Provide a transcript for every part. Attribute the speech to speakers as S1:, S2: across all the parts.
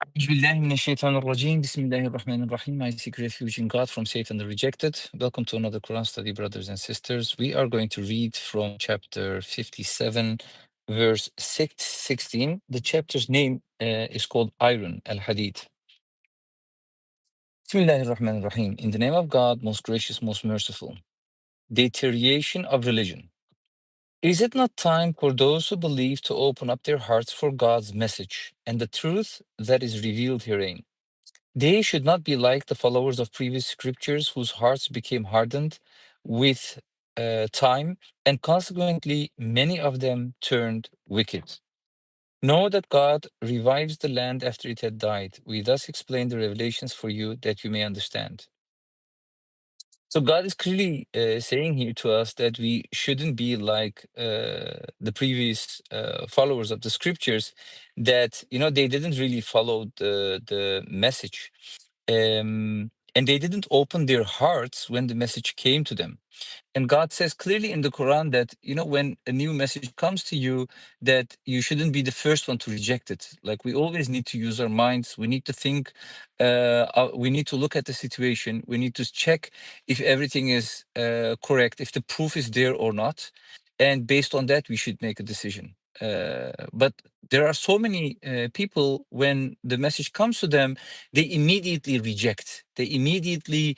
S1: Bismillahirrahmanirrahim. I seek refuge in God from Satan the rejected. Welcome to another Quran study, brothers and sisters. We are going to read from chapter 57, verse 16. The chapter's name is called Iron, Al-Hadid. Bismillahirrahmanirrahim. In the name of God, most gracious, most merciful. Deterioration of religion. Is it not time for those who believe to open up their hearts for God's message and the truth that is revealed herein? They should not be like the followers of previous scriptures whose hearts became hardened with time, and consequently, many of them turned wicked. Know that God revives the land after it had died. We thus explain the revelations for you that you may understand. So God is clearly saying here to us that we shouldn't be like the previous followers of the scriptures, that they didn't really follow the message, and they didn't open their hearts when the message came to them. And God says clearly in the Quran that, when a new message comes to you, that you shouldn't be the first one to reject it. Like, we always need to use our minds. We need to think. We need to look at the situation. We need to check if everything is correct, if the proof is there or not. And based on that, we should make a decision. But there are so many people, when the message comes to them, they immediately reject. They immediately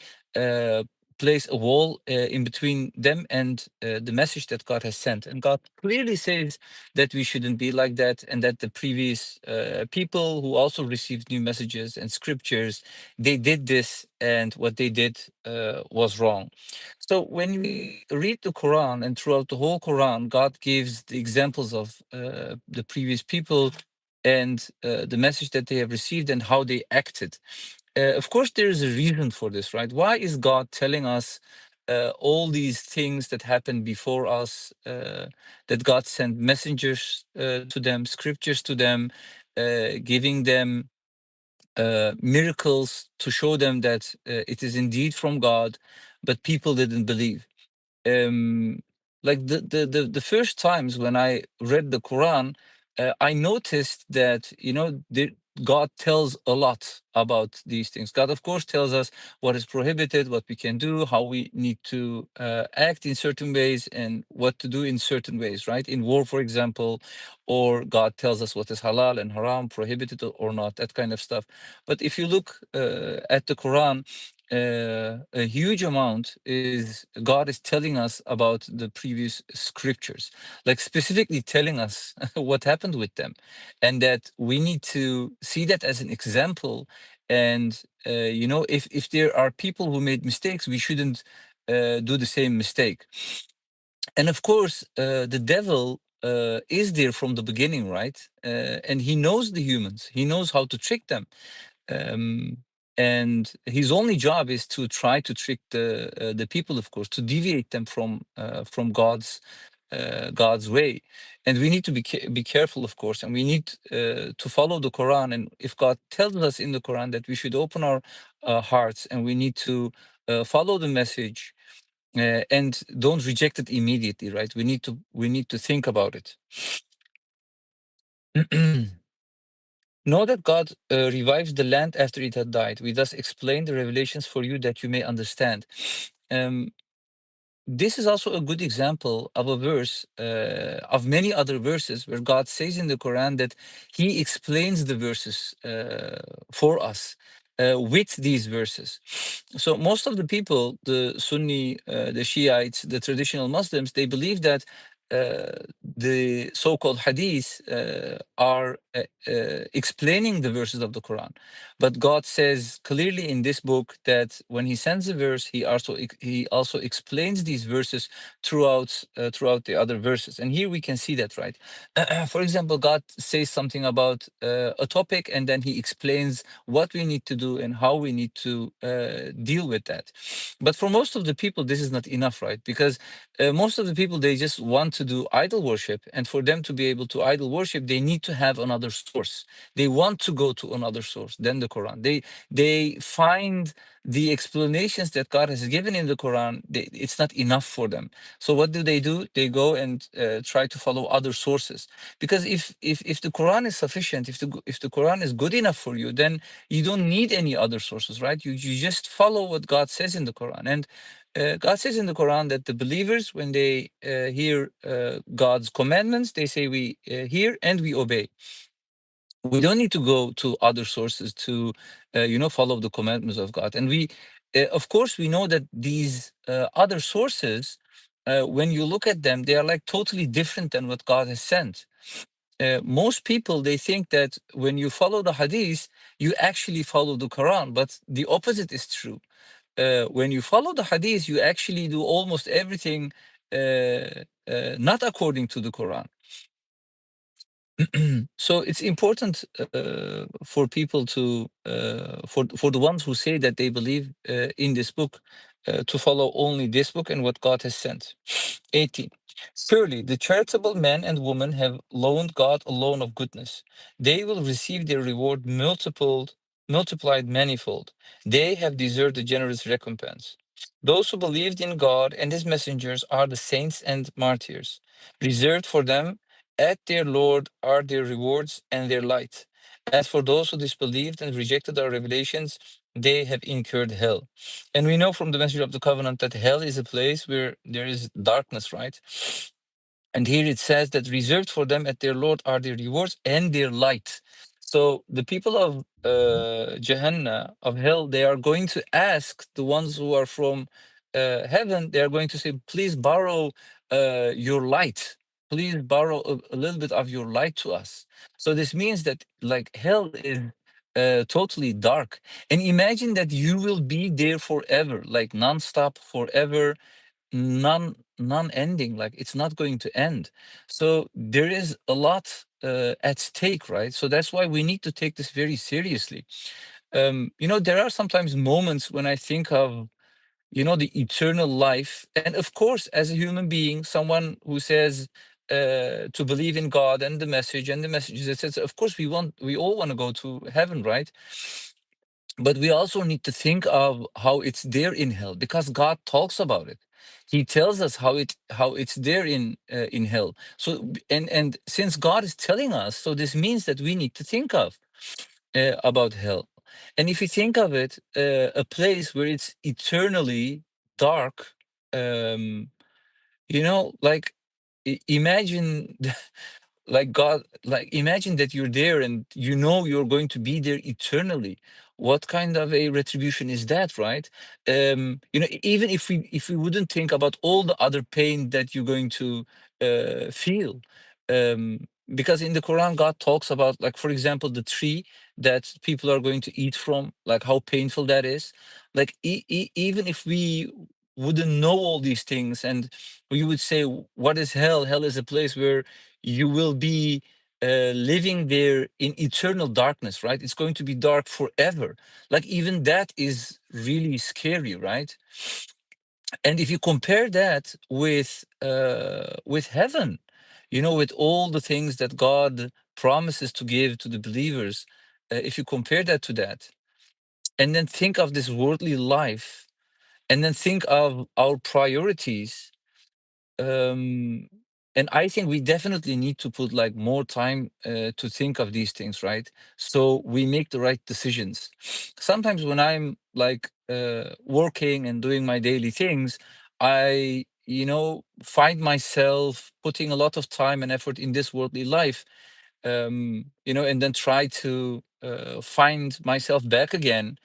S1: place a wall in between them and the message that God has sent. And God clearly says that we shouldn't be like that, and that the previous people who also received new messages and scriptures, they did this, and what they did was wrong. So when we read the Quran, and throughout the whole Quran, God gives the examples of the previous people and the message that they have received and how they acted. Of course, there is a reason for this, right? Why is God telling us all these things that happened before us, that God sent messengers to them, scriptures to them, giving them miracles to show them that it is indeed from God, but people didn't believe? um like the first times when I read the Quran, I noticed that, God tells a lot about these things. God, of course, tells us what is prohibited, what we can do, how we need to act in certain ways, and what to do in certain ways, right? In war, for example, or God tells us what is halal and haram, prohibited or not, that kind of stuff. But if you look at the Quran, a huge amount is God is telling us about the previous scriptures, like specifically telling us what happened with them, and that we need to see that as an example. And if there are people who made mistakes, we shouldn't do the same mistake. And of course, the devil is there from the beginning, right? And he knows the humans. He knows how to trick them, um, and his only job is to try to trick the people, of course, to deviate them from God's way. And we need to be careful, of course, and we need to follow the Quran. And if God tells us in the Quran that we should open our hearts, and we need to follow the message, and don't reject it immediately, right? We need to think about it. Know that God revives the land after it had died. We thus explain the revelations for you that you may understand. Um, this is also a good example of a verse, of many other verses, where God says in the Quran that He explains the verses for us with these verses. So most of the people, the Sunni, the Shiites, the traditional Muslims, they believe that the so-called hadith are explaining the verses of the Quran. But God says clearly in this book that when He sends a verse, He also explains these verses throughout the other verses. And here we can see that, right? For example, God says something about a topic, and then He explains what we need to do and how we need to deal with that. But for most of the people, this is not enough, right? Because most of the people, they just want to do idol worship, and for them to be able to idol worship, they need to have another source. They want to go to another source than the Quran. They find the explanations that God has given in the Quran, it's not enough for them. So what do? They go and try to follow other sources. Because if the Quran is sufficient, if the Quran is good enough for you, then you don't need any other sources, right? You just follow what God says in the Quran. And God says in the Quran that the believers, when they hear God's commandments, they say we hear and we obey. We don't need to go to other sources to follow the commandments of God. And we of course we know that these other sources, when you look at them, they are like totally different than what God has sent. Most people, they think that when you follow the hadith, you actually follow the Quran, but the opposite is true. When you follow the hadith, you actually do almost everything not according to the Quran. So it's important for people to, for the ones who say that they believe in this book, to follow only this book and what God has sent. 18. Surely the charitable men and women have loaned God a loan of goodness. They will receive their reward multiplied manifold. They have deserved a generous recompense. Those who believed in God and his messengers are the saints and martyrs. Reserved for them at their Lord are their rewards and their light. As for those who disbelieved and rejected our revelations, they have incurred hell. And we know from the message of the covenant that hell is a place where there is darkness, right? And here it says that reserved for them at their Lord are their rewards and their light. So the people of Gehenna, of hell, they are going to ask the ones who are from heaven, they are going to say, please borrow your light. Please borrow a little bit of your light to us. So this means that like hell is totally dark. And imagine that you will be there forever, like nonstop, forever, non-ending, like it's not going to end. So there is a lot at stake, right? So that's why we need to take this very seriously. There are sometimes moments when I think of the eternal life, and of course, as a human being, someone who says to believe in God and the message and the messages, etc., of course we all want to go to heaven, right? But we also need to think of how it's there in hell, because God talks about it. He tells us how it's there in hell. So and since God is telling us, so this means that we need to think of about hell. And if you think of it, a place where it's eternally dark, um, like imagine like God, like imagine that you're there and you're going to be there eternally. What kind of a retribution is that, right? Even if we wouldn't think about all the other pain that you're going to feel, because in the Quran God talks about, like, for example, the tree that people are going to eat from, like how painful that is. Like even if we wouldn't know all these things, and we would say, what is hell? Hell is a place where you will be living there in eternal darkness, right? It's going to be dark forever. Like even that is really scary, right? And if you compare that with heaven, with all the things that God promises to give to the believers, if you compare that to that, and then think of this worldly life, and then think of our priorities, um and I think we definitely need to put like more time to think of these things, right? So we make the right decisions. Sometimes when I'm like working and doing my daily things, I find myself putting a lot of time and effort in this worldly life, and then try to find myself back again,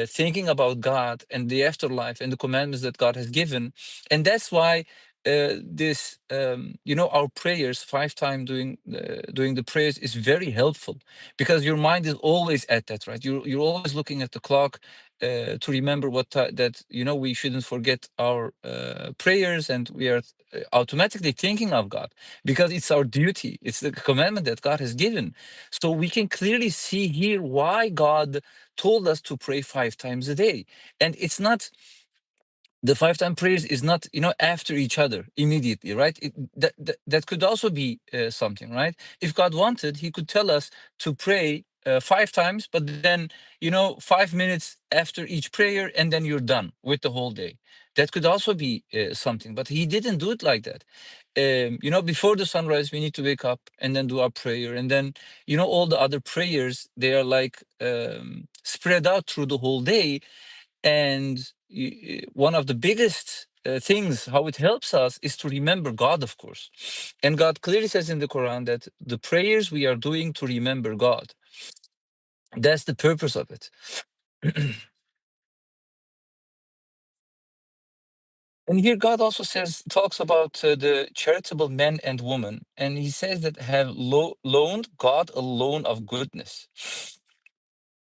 S1: thinking about God and the afterlife and the commandments that God has given. And that's why our prayers, 5 times doing the prayers, is very helpful, because your mind is always at that, right? You're always looking at the clock to remember that we shouldn't forget our prayers, and we are automatically thinking of God, because it's our duty. It's the commandment that God has given. So we can clearly see here why God told us to pray 5 times a day. And it's not, the 5 time prayers is not after each other immediately, right? That could also be something, right? If God wanted, he could tell us to pray five times, but then 5 minutes after each prayer, and then you're done with the whole day. That could also be something, but he didn't do it like that. Before the sunrise, we need to wake up and then do our prayer, and then all the other prayers, they are like spread out through the whole day. And one of the biggest things how it helps us is to remember God, of course. And God clearly says in the Quran that the prayers we are doing to remember God, that's the purpose of it. And here God also talks about the charitable men and women, and he says that have loaned God a loan of goodness.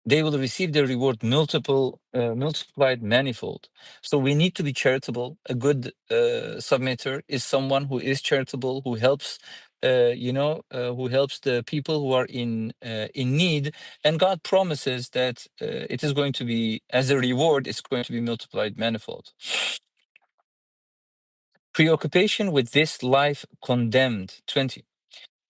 S1: They will receive their reward multiplied manifold. So we need to be charitable. A good submitter is someone who is charitable, who helps, who helps the people who are in need. And God promises that it is going to be, as a reward, it's going to be multiplied manifold. Preoccupation with this life condemned. 20.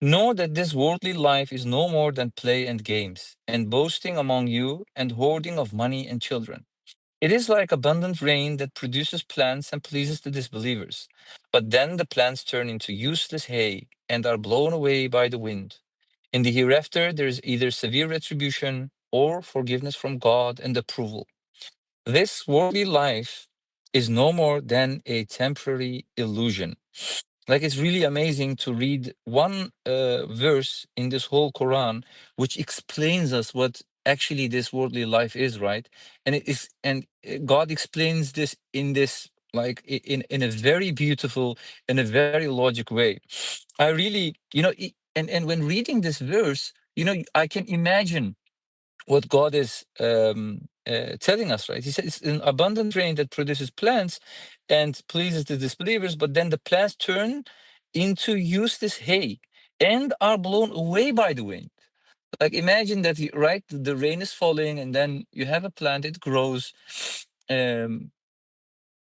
S1: Know that this worldly life is no more than play and games, and boasting among you, and hoarding of money and children. It is like abundant rain that produces plants and pleases the disbelievers. But then the plants turn into useless hay and are blown away by the wind. In the hereafter, there is either severe retribution or forgiveness from God and approval. This worldly life is no more than a temporary illusion. Like, it's really amazing to read one verse in this whole Quran, which explains us what actually this worldly life is, right? And it is, and God explains this in this, like, in a very beautiful, in a very logic way. I really, and when reading this verse, I can imagine what God is telling us, right? He says it's an abundant rain that produces plants and pleases the disbelievers, but then the plants turn into useless hay and are blown away by the wind. Like, imagine that, right? The rain is falling, and then you have a plant, it grows, um,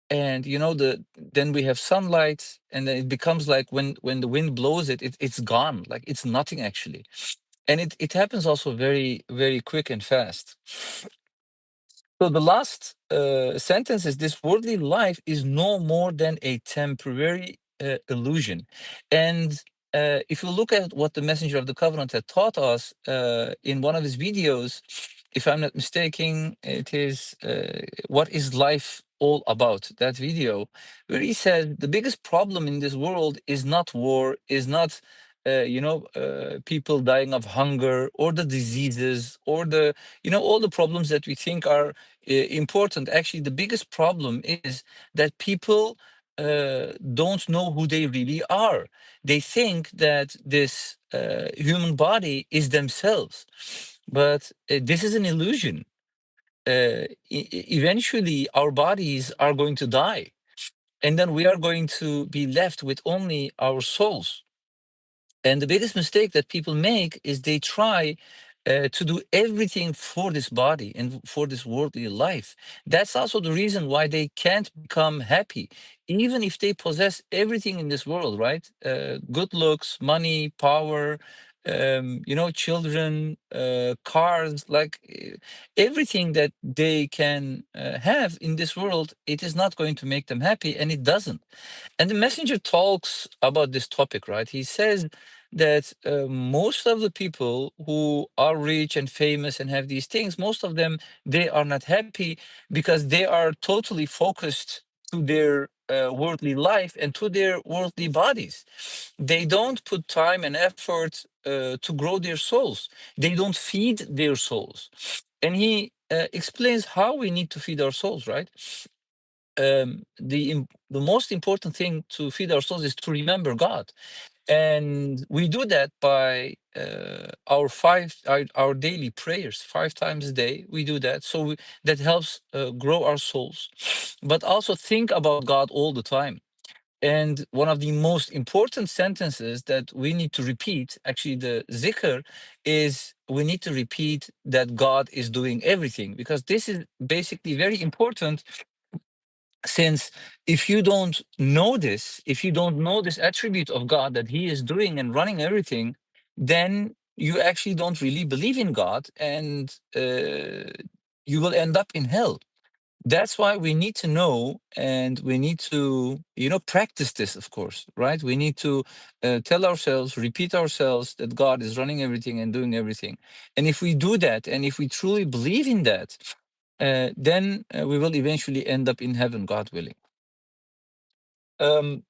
S1: and then we have sunlight, and then it becomes like when the wind blows it's gone, like it's nothing actually. And it happens also very, very quick and fast. So the last sentence is, this worldly life is no more than a temporary illusion. And if you look at what the Messenger of the Covenant had taught us in one of his videos, if I'm not mistaken, it is What is Life All About? That video, where he said the biggest problem in this world is not war, is not people dying of hunger, or the diseases, or the all the problems that we think are important. Actually, the biggest problem is that people don't know who they really are. They think that this human body is themselves, but this is an illusion. Eventually, our bodies are going to die, and then we are going to be left with only our souls. And the biggest mistake that people make is they try to do everything for this body and for this worldly life. That's also the reason why they can't become happy, even if they possess everything in this world, right? Good looks, money, power, children, cars, like everything that they can have in this world, it is not going to make them happy, and it doesn't. And the messenger talks about this topic, right? He says that most of the people who are rich and famous and have these things, most of them, they are not happy because they are totally focused to their worldly life and to their worldly bodies. They don't put time and effort to grow their souls. They don't feed their souls. And he explains how we need to feed our souls, right? The most important thing to feed our souls is to remember God, and we do that by our daily prayers 5 times a day. We do that, so that helps grow our souls, but also think about God all the time. And one of the most important sentences that we need to repeat, actually the zikr, is we need to repeat that God is doing everything, because this is basically very important. Since if you don't know this, if you don't know this attribute of God, that he is doing and running everything, then you actually don't really believe in God, and you will end up in hell. That's why we need to know, and we need to, practice this, of course, right? We need to tell ourselves, repeat ourselves that God is running everything and doing everything. And if we do that, and if we truly believe in that, then we will eventually end up in heaven, God willing. Um,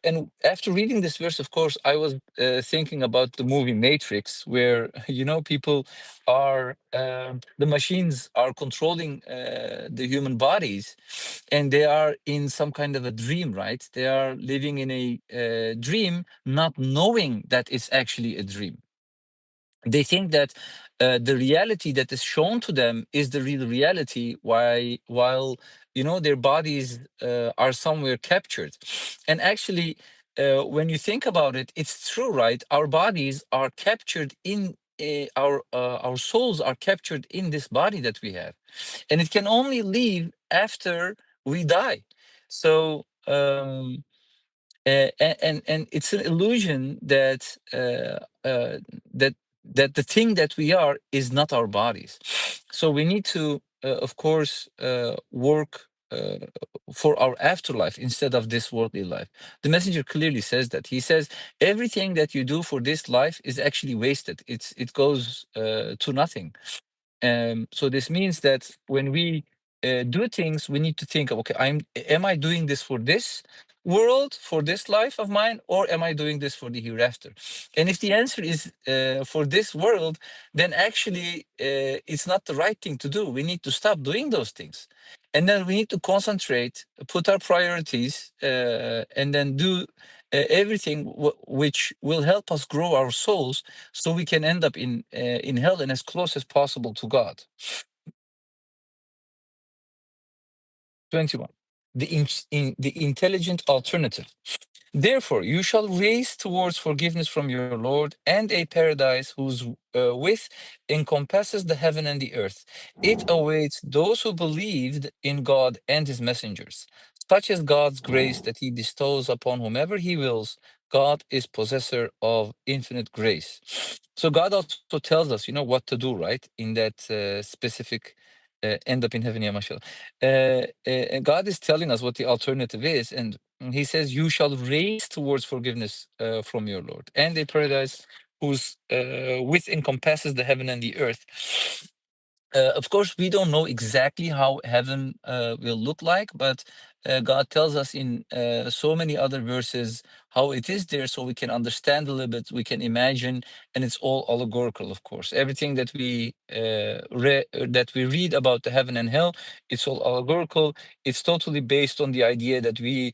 S1: and after reading this verse, of course, I was thinking about the movie Matrix, where people are the machines are controlling the human bodies, and they are in some kind of a dream, right? They are living in a dream, not knowing that it's actually a dream. They think that the reality that is shown to them is the real reality, while their bodies are somewhere captured. And actually, when you think about it, it's true, right? Our bodies are captured in our souls are captured in this body that we have, and it can only leave after we die. So and it's an illusion that that the thing that we are is not our bodies. So we need to, of course, work for our afterlife instead of this worldly life. The messenger clearly says that. He says everything that you do for this life is actually wasted. It goes to nothing. So this means that when we do things, we need to think, okay, am I doing this for this world, for this life of mine, or am I doing this for the hereafter? And if the answer is for this world, then actually it's not the right thing to do. We need to stop doing those things. And then we need to concentrate, put our priorities, and then do everything which will help us grow our souls, so we can end up in hell and as close as possible to God. 21. The intelligent alternative. Therefore, you shall race towards forgiveness from your Lord and a paradise whose width encompasses the heaven and the earth. It awaits those who believed in God and his messengers. Such is God's grace that he bestows upon whomever he wills. God is possessor of infinite grace. So God also tells us, what to do, right? In that specific end up in heaven, yeah, mashallah. And God is telling us what the alternative is, and he says, "You shall race towards forgiveness from your Lord, and a paradise whose width encompasses the heaven and the earth." Of course, we don't know exactly how heaven will look like, but God tells us in so many other verses how it is there, so we can understand a little bit, we can imagine, and it's all allegorical, of course. Everything that we read about the heaven and hell, it's all allegorical. It's totally based on the idea that we,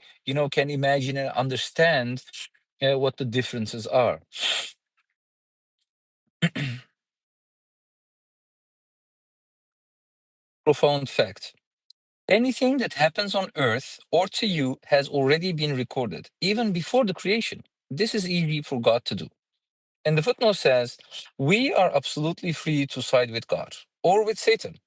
S1: can imagine and understand what the differences are. Profound fact. Anything that happens on earth or to you has already been recorded, even before the creation. This is easy for God to do. And the footnote says, we are absolutely free to side with God or with Satan.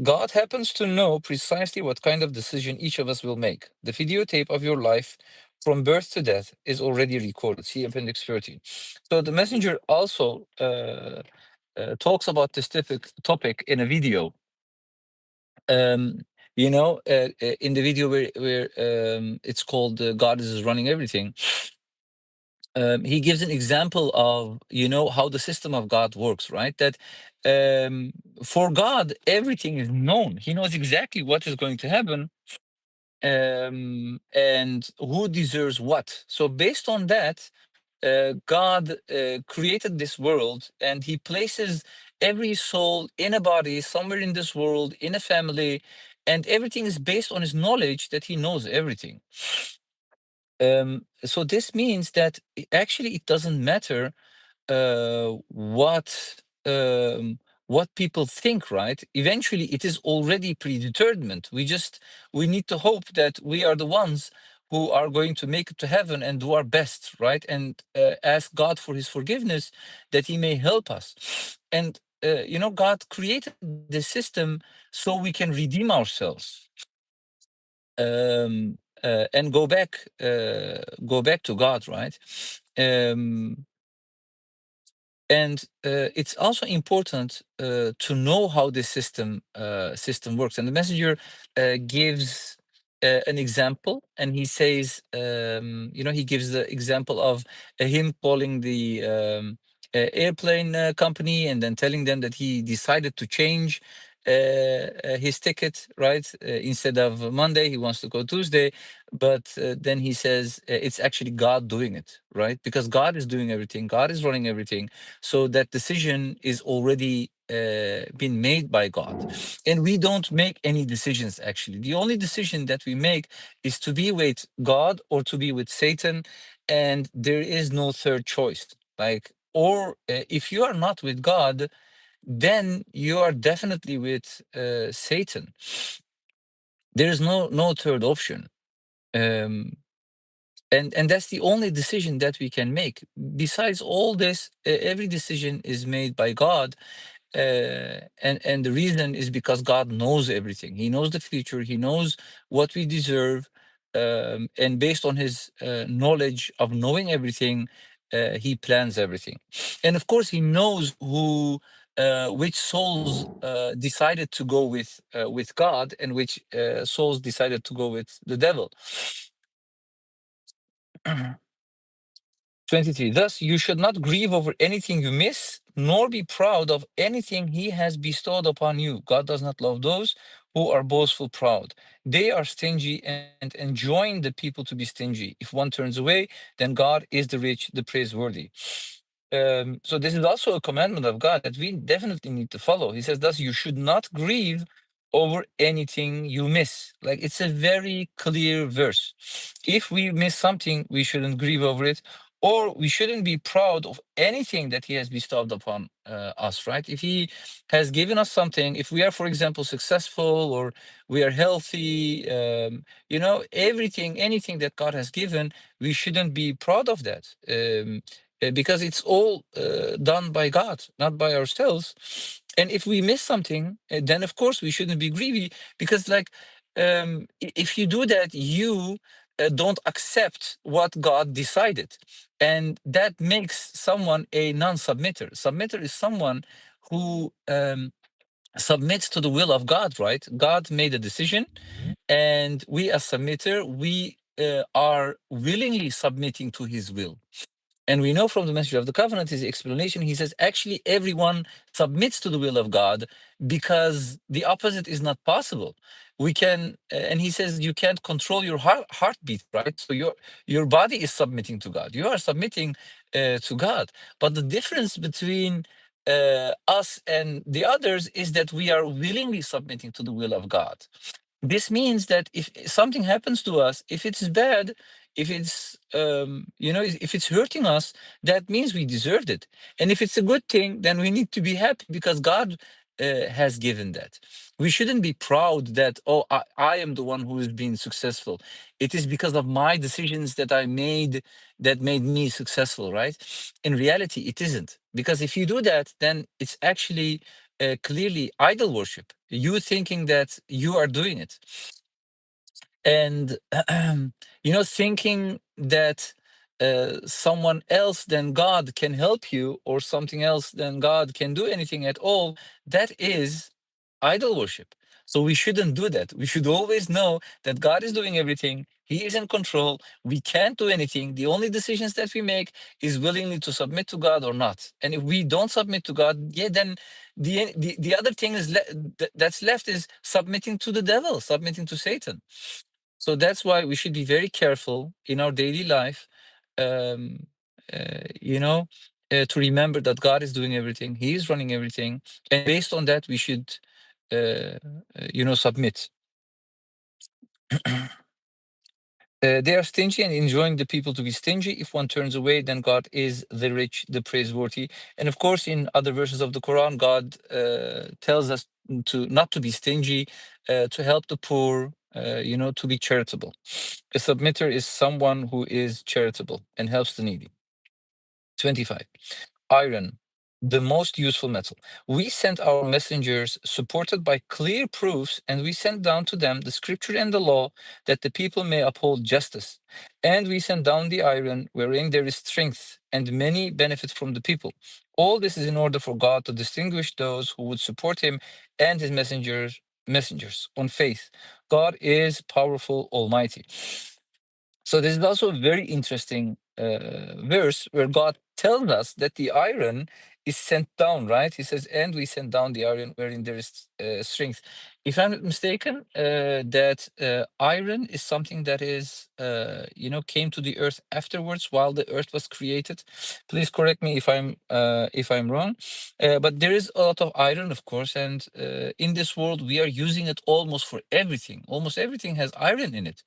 S1: God happens to know precisely what kind of decision each of us will make. The videotape of your life from birth to death is already recorded. See Appendix 13. So the messenger also talks about this topic in a video. um in the video where it's called God is running everything. He gives an example of how the system of God works, right? That for God everything is known. He knows exactly what is going to happen, and who deserves what. So based on that, God created this world, and he places every soul in a body somewhere in this world, in a family, and everything is based on his knowledge that he knows everything. So this means that actually it doesn't matter uh, what what people think, right? Eventually, it is already predetermined. We need to hope that we are the ones who are going to make it to heaven and do our best, right? And ask God for His forgiveness, that He may help us. And God created the system so we can redeem ourselves, and go back to God, right? Um, And it's also important to know how this system works. And the messenger gives an example, and he says, he gives the example of him calling the airplane company and then telling them that he decided to change his ticket, right? Instead of Monday, he wants to go Tuesday. But then he says it's actually God doing it, right? Because God is doing everything, God is running everything. So that decision is already been made by God. And we don't make any decisions, actually. The only decision that we make is to be with God or to be with Satan. And there is no third choice. Like, or if you are not with God, then you are definitely with Satan. There is no third option. Um, and that's the only decision that we can make. Besides all this, every decision is made by God, and the reason is because God knows everything. He knows the future. He knows what we deserve, and based on His knowledge of knowing everything, He plans everything. And of course, He knows which souls decided to go with God, and which souls decided to go with the devil. 23. Thus, you should not grieve over anything you miss, nor be proud of anything he has bestowed upon you. God does not love those who are boastful, proud. They are stingy and enjoin the people to be stingy. If one turns away, then God is the rich, the praiseworthy. So this is also a commandment of God that we definitely need to follow. He says, thus, you should not grieve over anything you miss. Like, it's a very clear verse. If we miss something, we shouldn't grieve over it, or we shouldn't be proud of anything that he has bestowed upon us, right? If he has given us something, if we are, for example, successful, or we are healthy, everything, anything that God has given, we shouldn't be proud of that, because it's all done by God, not by ourselves. And if we miss something, then of course we shouldn't be greedy, because, like, if you do that, you don't accept what God decided. And that makes someone a non-submitter. Submitter is someone who submits to the will of God, right? God made a decision, and we, as submitter, we are willingly submitting to his will. And we know from the message of the covenant, his explanation, he says, actually, everyone submits to the will of God, because the opposite is not possible. We can, and he says, you can't control your heartbeat, right? So your body is submitting to God. You are submitting to God. But the difference between us and the others is that we are willingly submitting to the will of God. This means that if something happens to us, if it's bad, if it's if it's hurting us, that means we deserved it. And if it's a good thing, then we need to be happy, because God has given that. We shouldn't be proud that, oh, I am the one who is being successful. It is because of my decisions that I made that made me successful, right? In reality, it isn't. Because if you do that, then it's actually clearly idol worship. You thinking that you are doing it, and thinking that someone else than God can help you, or something else than God can do anything at all. That is idol worship. So we shouldn't do that. We should always know that God is doing everything. He is in control. We can't do anything. The only decisions that we make is willingly to submit to God or not. And if we don't submit to God, yeah, then the other thing is that's left is submitting to the devil, submitting to Satan. So that's why we should be very careful in our daily life, um, to remember that God is doing everything. He is running everything, and based on that, we should, submit. They are stingy and enjoying the people to be stingy. If one turns away, then God is the rich, the praiseworthy. And of course, in other verses of the Quran, God tells us to not to be stingy, to help the poor, to be charitable. A submitter is someone who is charitable and helps the needy. 25. Iron. the most useful metal. We sent our messengers supported by clear proofs, and we sent down to them the scripture and the law that the people may uphold justice. And we sent down the iron wherein there is strength, and many benefit from the people. All this is in order for God to distinguish those who would support him and his messengers on faith. God is powerful, almighty. So this is also a very interesting verse where God tells us that the iron is sent down, right? He says, and we sent down the iron wherein there is strength. If I'm not mistaken, that iron is something that is, came to the earth afterwards while the earth was created. Please correct me if I'm wrong. But there is a lot of iron, of course, and in this world we are using it almost for everything. Almost everything has iron in it.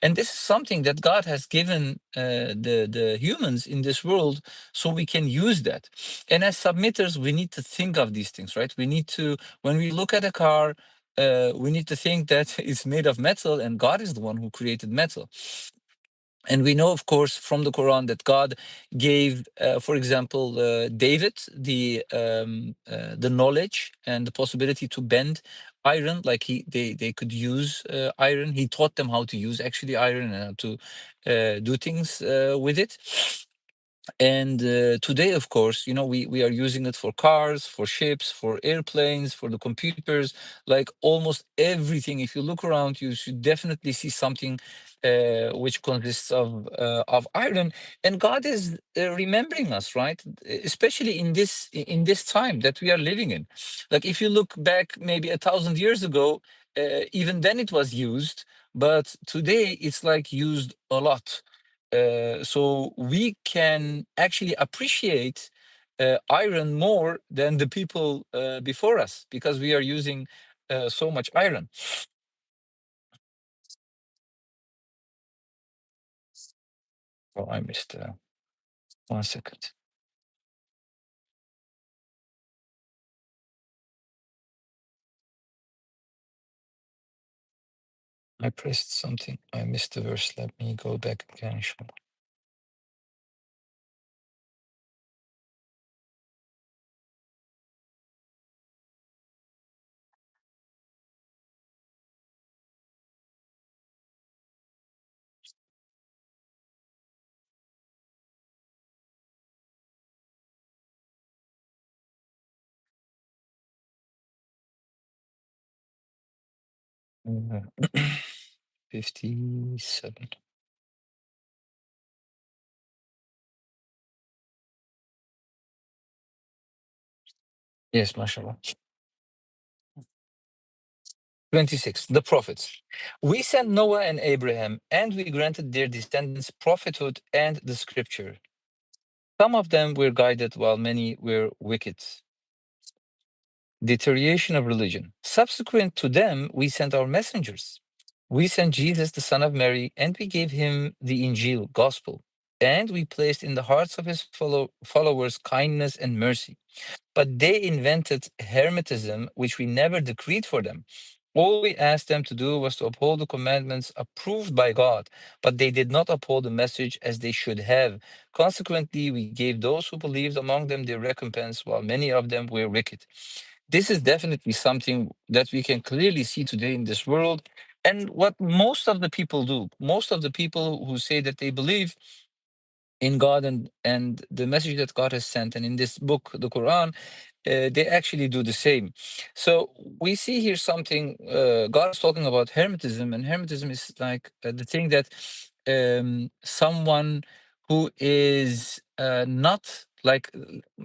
S1: And this is something that God has given the humans in this world so we can use that. And as submitters, we need to think of these things, right? We need to, when we look at a car, we need to think that it's made of metal and God is the one who created metal. And we know, of course, from the Quran that God gave, for example, David the knowledge and the possibility to bend iron, like they could use iron. He taught them how to use actually iron and how to do things with it. And today, of course, we are using it for cars, for ships, for airplanes, for the computers, like almost everything. If you look around, you should definitely see something which consists of iron. And God is remembering us, right? Especially in this time that we are living in. Like if you look back maybe 1,000 years ago, even then it was used, but today it's like used a lot. So we can actually appreciate iron more than the people before us because we are using so much iron. Oh, I missed 1 second. I pressed something. I missed the verse. Let me go back again. Inshallah. 57. Yes, mashallah. 26. The prophets. We sent Noah and Abraham, and we granted their descendants prophethood and the scripture. Some of them were guided, while many were wicked. Deterioration of religion. Subsequent to them, we sent our messengers. We sent Jesus, the son of Mary, and we gave him the Injil, gospel. And we placed in the hearts of his followers kindness and mercy. But they invented Hermetism, which we never decreed for them. All we asked them to do was to uphold the commandments approved by God, but they did not uphold the message as they should have. Consequently, we gave those who believed among them their recompense, while many of them were wicked. This is definitely something that we can clearly see today in this world. And what most of the people do, most of the people who say that they believe in God and the message that God has sent, and in this book, the Quran, they actually do the same. So we see here something. God is talking about Hermetism, and Hermetism is like the thing that someone who is not like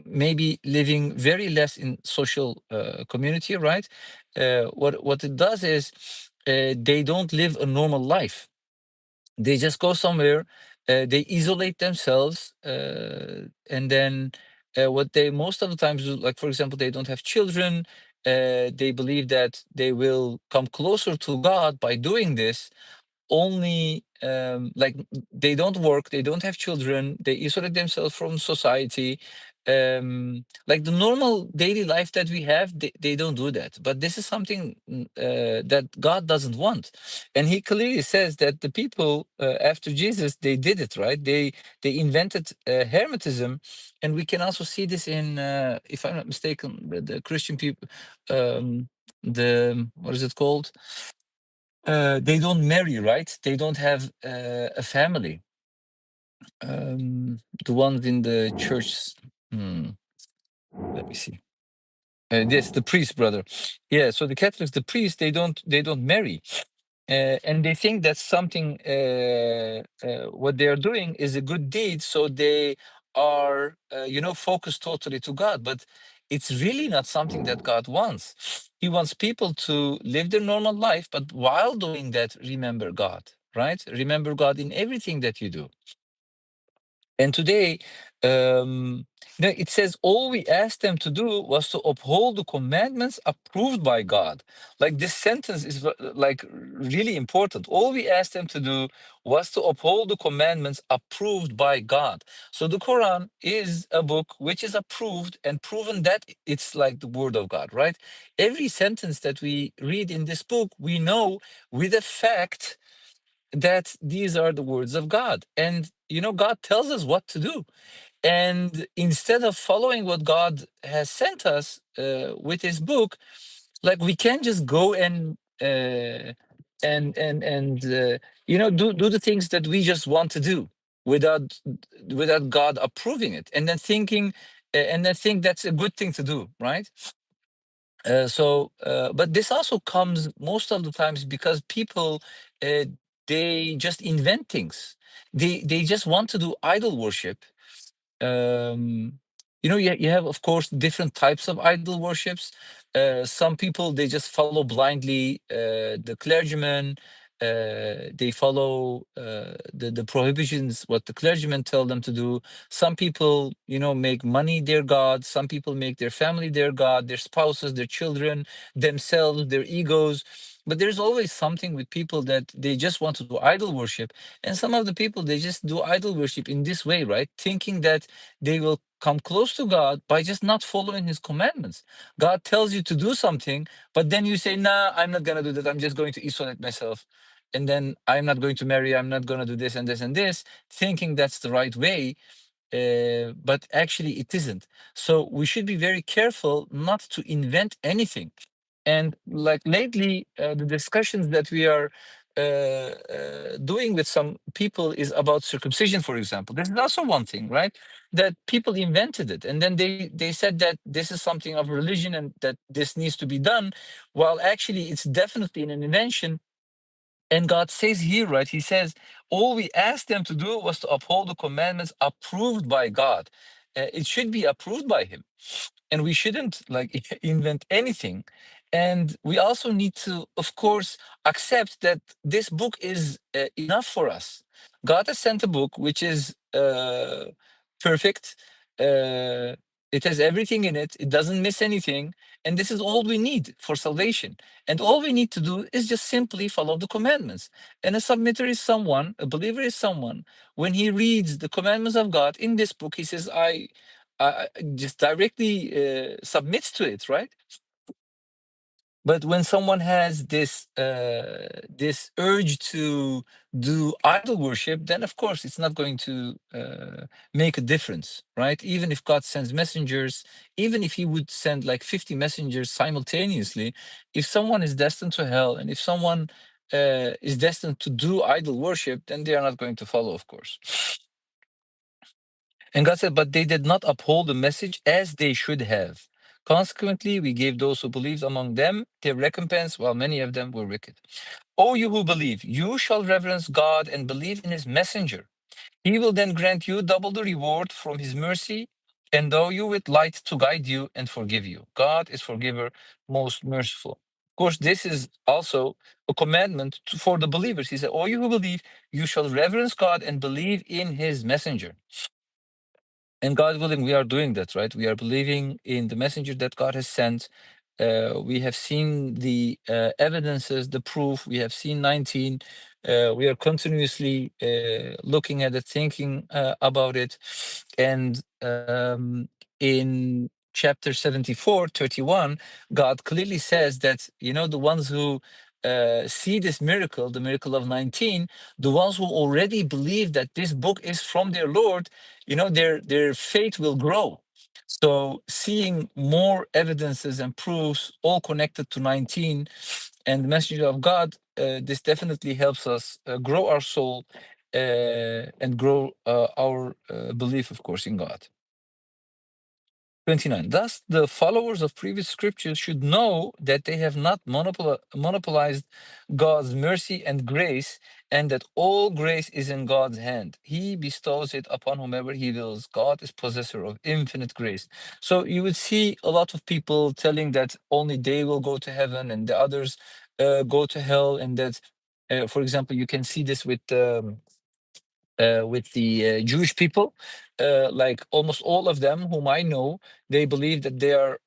S1: maybe living very less in social community, right? What it does is they don't live a normal life. They just go somewhere, they isolate themselves, and then what they most of the times do, like for example, they don't have children. They believe that they will come closer to God by doing this. Only like they don't work, they don't have children, they isolate themselves from society, like the normal daily life that we have, they don't do that. But this is something that God doesn't want, and He clearly says that the people after Jesus, they did it, right. They invented hermetism, and we can also see this in, if I'm not mistaken, the Christian people, the what is it called? They don't marry, right? They don't have a family. The ones in the church. Hmm, let me see. Yes, the priest, brother. Yeah, so the Catholics, the priests, they don't marry, and they think that something. What they are doing is a good deed, so they are, focused totally to God. But it's really not something that God wants. He wants people to live their normal life, but while doing that, remember God. Right? Remember God in everything that you do. And today, it says all we asked them to do was to uphold the commandments approved by God. Like this sentence is like really important. All we asked them to do was to uphold the commandments approved by God. So the Quran is a book which is approved and proven that it's like the word of God, right? Every sentence that we read in this book, we know with a fact that these are the words of God. And, God tells us what to do. And instead of following what God has sent us with his book, like we can't just go and do the things that we just want to do without God approving it, and then think that's a good thing to do, right? But this also comes most of the times because people, uh, they just invent things. They just want to do idol worship. You have, of course, different types of idol worships. Some people, they just follow blindly the clergyman. They follow the prohibitions, what the clergyman tell them to do. Some people, make money their god. Some people make their family their god, their spouses, their children, themselves, their egos. But there's always something with people that they just want to do idol worship. And some of the people, they just do idol worship in this way, right? Thinking that they will come close to God by just not following his commandments. God tells you to do something, but then you say, nah, I'm not going to do that. I'm just going to isolate myself. And then I'm not going to marry. I'm not going to do this and this and this, thinking that's the right way. But actually it isn't. So we should be very careful not to invent anything. And like lately, the discussions that we are doing with some people is about circumcision, for example. This is also one thing, right? That people invented it, and then they said that this is something of religion and that this needs to be done, while actually it's definitely an invention. And God says here, right? He says, all we asked them to do was to uphold the commandments approved by God. It should be approved by Him, and we shouldn't like invent anything. And we also need to, of course, accept that this book is enough for us. God has sent a book which is perfect. uh, it has everything in it. It doesn't miss anything, and this is all we need for salvation. And all we need to do is just simply follow the commandments. And a submitter is someone, a believer is someone, when he reads the commandments of God in this book, he says, I just directly submits to it, right? But when someone has this urge to do idol worship, then of course it's not going to make a difference, right? Even if God sends messengers, even if He would send like 50 messengers simultaneously, if someone is destined to hell, and if someone is destined to do idol worship, then they are not going to follow, of course. And God said, but they did not uphold the message as they should have. Consequently, we gave those who believed among them their recompense, while many of them were wicked. O you who believe, you shall reverence God and believe in his messenger. He will then grant you double the reward from his mercy, endow you with light to guide you and forgive you. God is forgiver, most merciful. Of course, this is also a commandment for the believers. He said, O you who believe, you shall reverence God and believe in his messenger. And God willing, we are doing that, right? We are believing in the messenger that God has sent. We have seen the evidences, the proof. We have seen 19. We are continuously looking at it, thinking about it. And in chapter 74:31, God clearly says that, the ones who see this miracle, the miracle of 19, the ones who already believe that this book is from their Lord, their faith will grow. So seeing more evidences and proofs all connected to 19 and the message of God, this definitely helps us grow our soul and grow our belief, of course, in God. 29. Thus, the followers of previous scriptures should know that they have not monopolized God's mercy and grace, and that all grace is in God's hand. He bestows it upon whomever he wills. God is possessor of infinite grace. So you would see a lot of people telling that only they will go to heaven and the others go to hell, and that, for example, you can see this with the Jewish people, like almost all of them whom I know, they believe that they are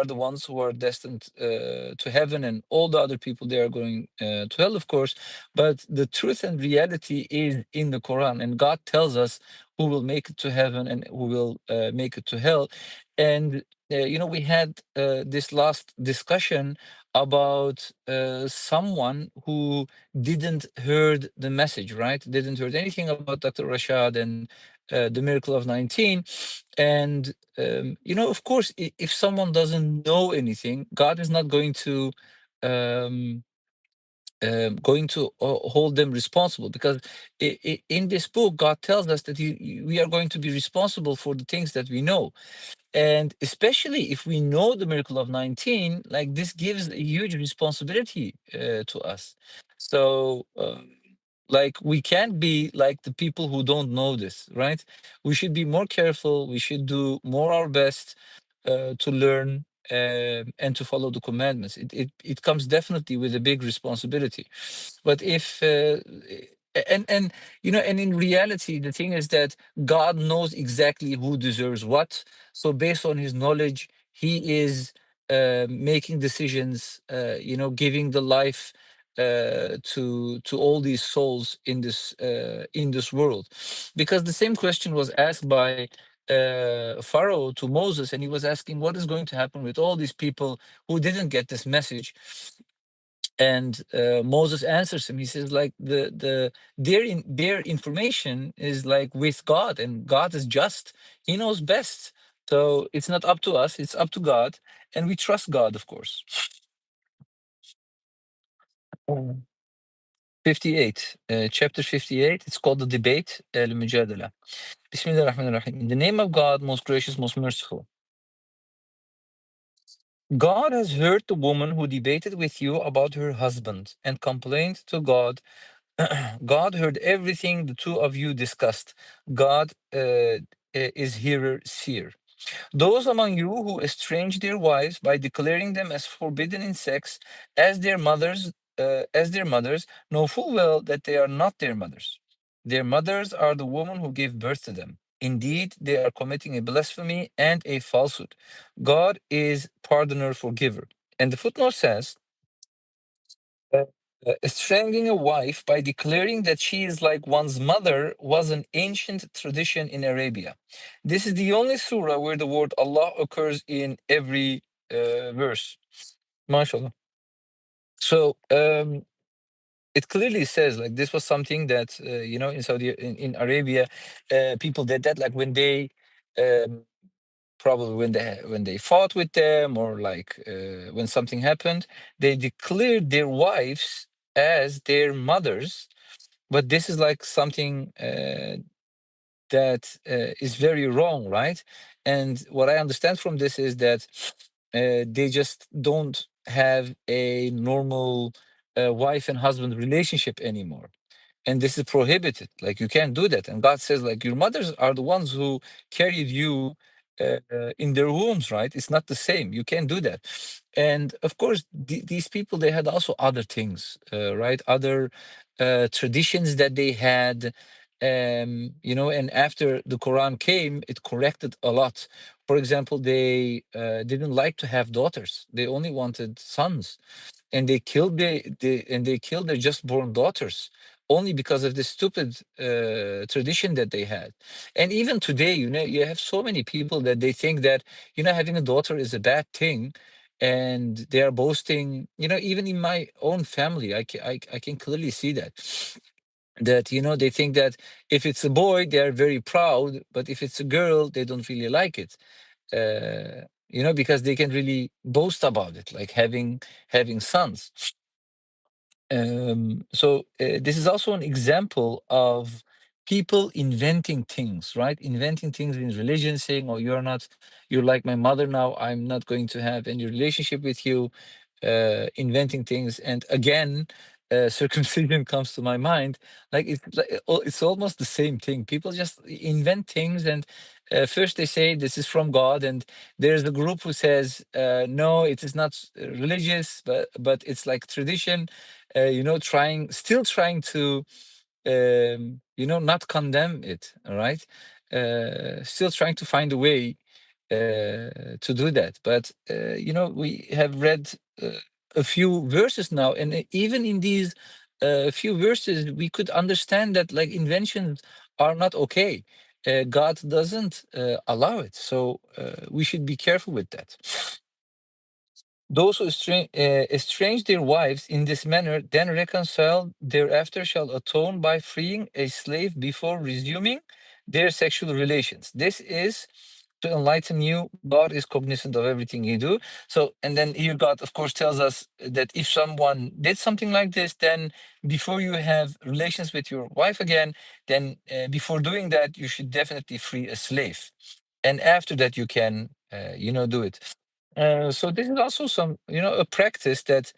S1: the ones who are destined to heaven, and all the other people they are going to hell, of course. But the truth and reality is in the Quran, and God tells us who will make it to heaven and who will make it to hell. And we had this last discussion about someone who didn't heard the message, right? Didn't heard anything about Dr. Rashad and the miracle of 19. And of course, if someone doesn't know anything, God is not um, going to hold them responsible, because in this book, God tells us that we are going to be responsible for the things that we know. And especially if we know the miracle of 19, like, this gives a huge responsibility to us. So, like, we can't be like the people who don't know this, right? We should be more careful. We should do more our best to learn and to follow the commandments. It comes definitely with a big responsibility. But if and in reality, the thing is that God knows exactly who deserves what. So based on his knowledge, he is making decisions, giving the life to all these souls in this world. Because the same question was asked by Pharaoh to Moses, and he was asking what is going to happen with all these people who didn't get this message. And Moses answers him. He says, like, their information is like with God, and God is just. He knows best. So it's not up to us, it's up to God, and we trust God, of course. 58, chapter 58, it's called the debate, al-Mujadala. Bismillah ar-Rahman ar-Rahim. In the name of God, most gracious, most merciful. God has heard the woman who debated with you about her husband and complained to God. God heard everything the two of you discussed. God is hearer, seer. Those among you who estrange their wives by declaring them as forbidden in sex, as their mothers, know full well that they are not their mothers. Their mothers are the woman who gave birth to them. Indeed, they are committing a blasphemy and a falsehood. God is pardoner, forgiver. And the footnote says, uh, estranging a wife by declaring that she is like one's mother was an ancient tradition in Arabia. This is the only surah where the word Allah occurs in every verse. MashaAllah. So it clearly says, like, this was something that in in Arabia, people did that, like when they um, probably when they fought with them, or like when something happened, they declared their wives as their mothers. But this is like something that is very wrong, right? And what I understand from this is that they just don't have a normal wife and husband relationship anymore, and this is prohibited. Like, you can't do that. And God says, like, your mothers are the ones who carried you in their wombs, right? It's not the same. You can't do that. And of course, these people, they had also other things, right? Other traditions that they had. And after the Quran came, it corrected a lot. For example, they didn't like to have daughters. They only wanted sons, and they killed their just born daughters. only because of the stupid tradition that they had. And even today, you have so many people that they think that, having a daughter is a bad thing, and they are boasting. Even in my own family, I can clearly see that they think that if it's a boy, they are very proud, but if it's a girl, they don't really like it. Because they can really boast about it, like having sons. This is also an example of people inventing things, right? Inventing things in religion, saying, "Oh, you're like my mother now. I'm not going to have any relationship with you." Inventing things, and again, circumcision comes to my mind. It's almost the same thing. People just invent things, and first they say this is from God, and there's a group who says, no, it is not religious, but it's like tradition. Still trying to not condemn it. All right, still trying to find a way to do that. But we have read a few verses now, and even in these few verses, we could understand that like inventions are not okay. God doesn't allow it, so we should be careful with that. Those who estrange their wives in this manner, then reconcile thereafter, shall atone by freeing a slave before resuming their sexual relations. This is to enlighten you. God is cognizant of everything you do. So, and then here God, of course, tells us that if someone did something like this, then before you have relations with your wife again, then before doing that, you should definitely free a slave. And after that, you can, do it. So this is also a practice that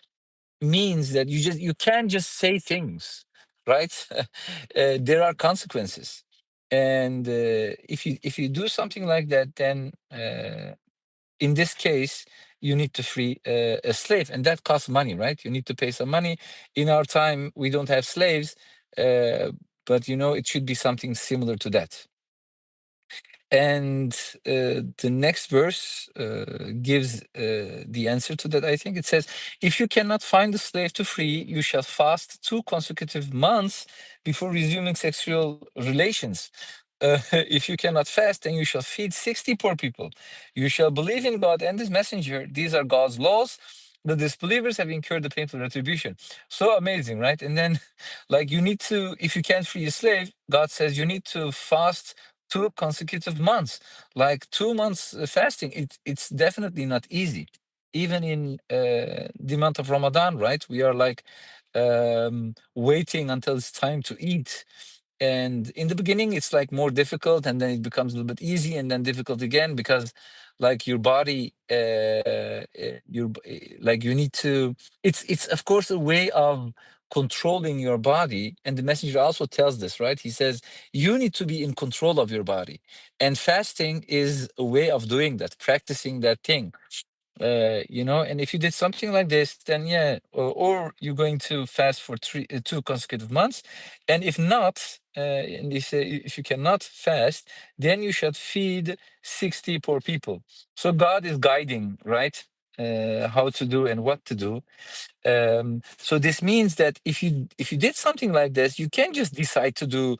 S1: means that you can't just say things, right? There are consequences, and if you do something like that, then in this case you need to free a slave, and that costs money, right? You need to pay some money. In our time, we don't have slaves, but it should be something similar to that. And the next verse gives the answer to that, I think. It says, if you cannot find a slave to free, you shall fast 2 consecutive months before resuming sexual relations. If you cannot fast, then you shall feed 60 poor people. You shall believe in God and his messenger. These are God's laws. The disbelievers have incurred the painful retribution. So amazing, right? And then, like, you need to, if you can't free a slave, God says you need to fast 2 consecutive months, like 2 months fasting. It's definitely not easy. Even in the month of Ramadan, right? We are like waiting until it's time to eat. And in the beginning, it's like more difficult, and then it becomes a little bit easy, and then difficult again, because like your body, like you need to. It's of course a way of controlling your body, and the messenger also tells this, right? He says you need to be in control of your body, and fasting is a way of doing that, practicing that thing. And if you did something like this, then yeah, or you're going to fast for 2 consecutive months, and if not, and they say if you cannot fast, then you should feed 60 poor people. So God is guiding, right? How to do and what to do. So this means that if you did something like this, you can't just decide to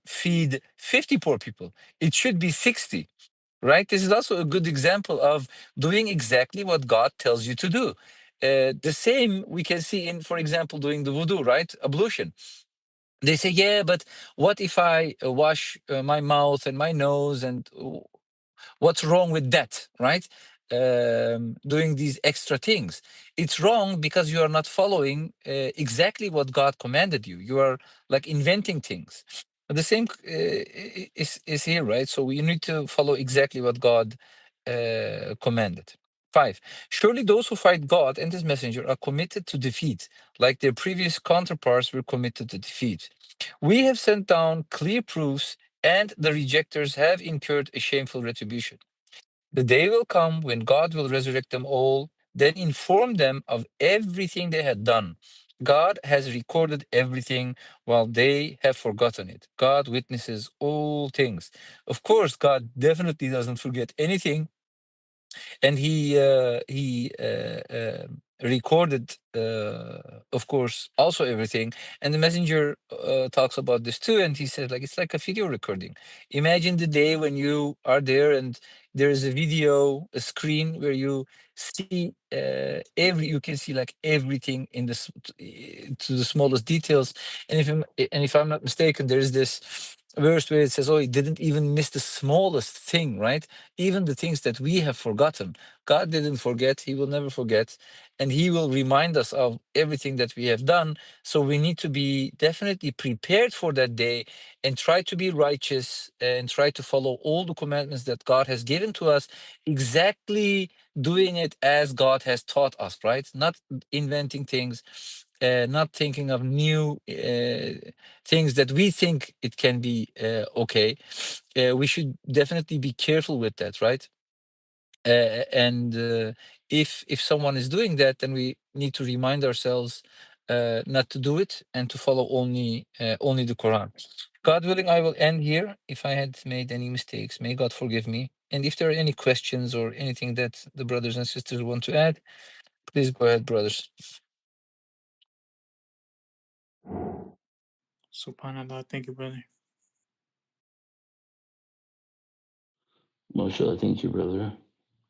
S1: feed 50 poor people. It should be 60, right? This is also a good example of doing exactly what God tells you to do. The same we can see in, for example, doing the wudu, right? Ablution. They say, yeah, but what if I wash my mouth and my nose, and what's wrong with that, right? Doing these extra things. It's wrong because you are not following exactly what God commanded you. You are like inventing things. But the same is here, right? So we need to follow exactly what God commanded. 5. Surely those who fight God and his messenger are committed to defeat, like their previous counterparts were committed to defeat. We have sent down clear proofs, and the rejectors have incurred a shameful retribution. The day will come when God will resurrect them all, then inform them of everything they had done. God has recorded everything while they have forgotten it. God witnesses all things. Of course, God definitely doesn't forget anything, and he recorded, of course, also everything. And the messenger talks about this too, and he said, like, it's like a video recording. Imagine the day when you are there and there is a video, a screen where you see you can see like everything in this to the smallest details. And if I'm not mistaken, there is this verse where it says, oh, he didn't even miss the smallest thing, right? Even the things that we have forgotten, God didn't forget, he will never forget, and he will remind us of everything that we have done. So we need to be definitely prepared for that day and try to be righteous and try to follow all the commandments that God has given to us, exactly doing it as God has taught us, right? Not inventing things, not thinking of new things that we think it can be okay. We should definitely be careful with that, right? And if someone is doing that, then we need to remind ourselves not to do it and to follow only the Quran. God willing, I will end here. If I had made any mistakes, may God forgive me. And if there are any questions or anything that the brothers and sisters want to add, please go ahead, brothers.
S2: Subhanallah. Thank you, brother.
S3: MashaAllah, thank you, brother.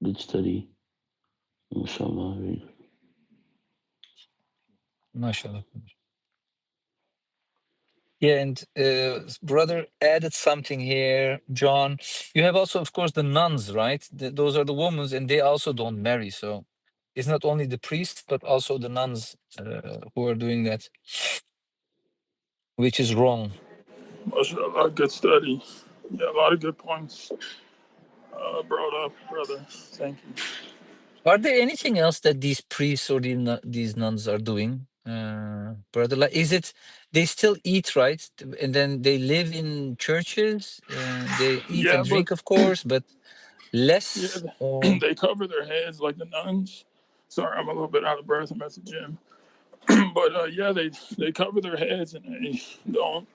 S3: Good study. MashaAllah. Very good.
S1: MashaAllah. Yeah, and brother added something here, John. You have also, of course, the nuns, right? Those are the women, and they also don't marry. So it's not only the priests, but also the nuns who are doing that, which is wrong.
S4: MashaAllah, good study. Yeah, a lot of good points brought up, brother. Thank you.
S1: Are there anything else that these priests or these nuns are doing, brother? Like, is it they still eat, right? And then they live in churches. They eat
S4: Yeah,
S1: and
S4: but
S1: drink, of course, but
S4: yeah,
S1: less. Or
S4: they cover their heads like the nuns. Sorry, I'm a little bit out of breath. I'm at the gym. But yeah, they cover their heads and they don't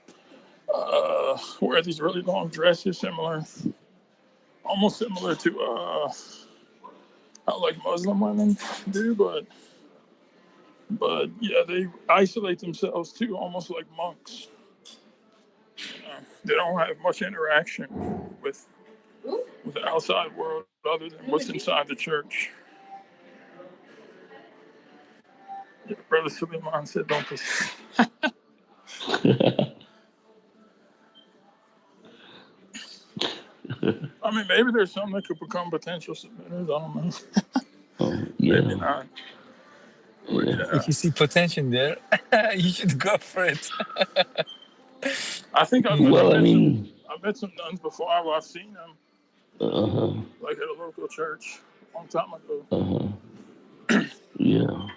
S4: wear these really long dresses, almost similar to how like Muslim women do. But yeah, they isolate themselves too, almost like monks. They don't have much interaction with with the outside world other than what's inside the church. Yeah, Brother Suleiman said, "Don't be." I mean, maybe there's some that could become potential submitters. I don't know. Maybe
S3: Yeah.
S4: not. But
S3: Yeah.
S4: yeah,
S1: if you see potential there, you should go for it.
S4: I think
S3: Well, I mean,
S4: I've met some nuns before. I've seen them
S3: uh-huh.
S4: like at a local church a long time ago.
S3: Uh-huh. Yeah.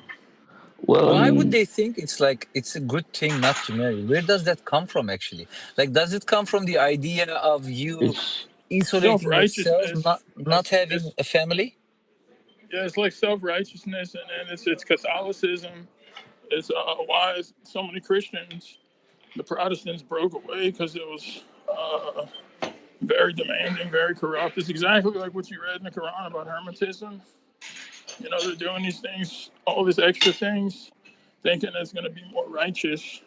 S3: Well, I
S1: Why would
S3: mean,
S1: they think it's like it's a good thing not to marry? Where does that come from, actually? Like, does it come from the idea of you
S3: it's
S4: Self
S1: isolating yourself, not
S4: righteousness.
S1: not having
S4: It's
S1: a family?
S4: yeah, it's like self righteousness, and then it's Catholicism. It's why so many Christians, the Protestants, broke away because it was very demanding, very corrupt. It's exactly like what you read in the Quran about hermetism. You know, they're doing these things, all these extra things, thinking it's going to be more righteous.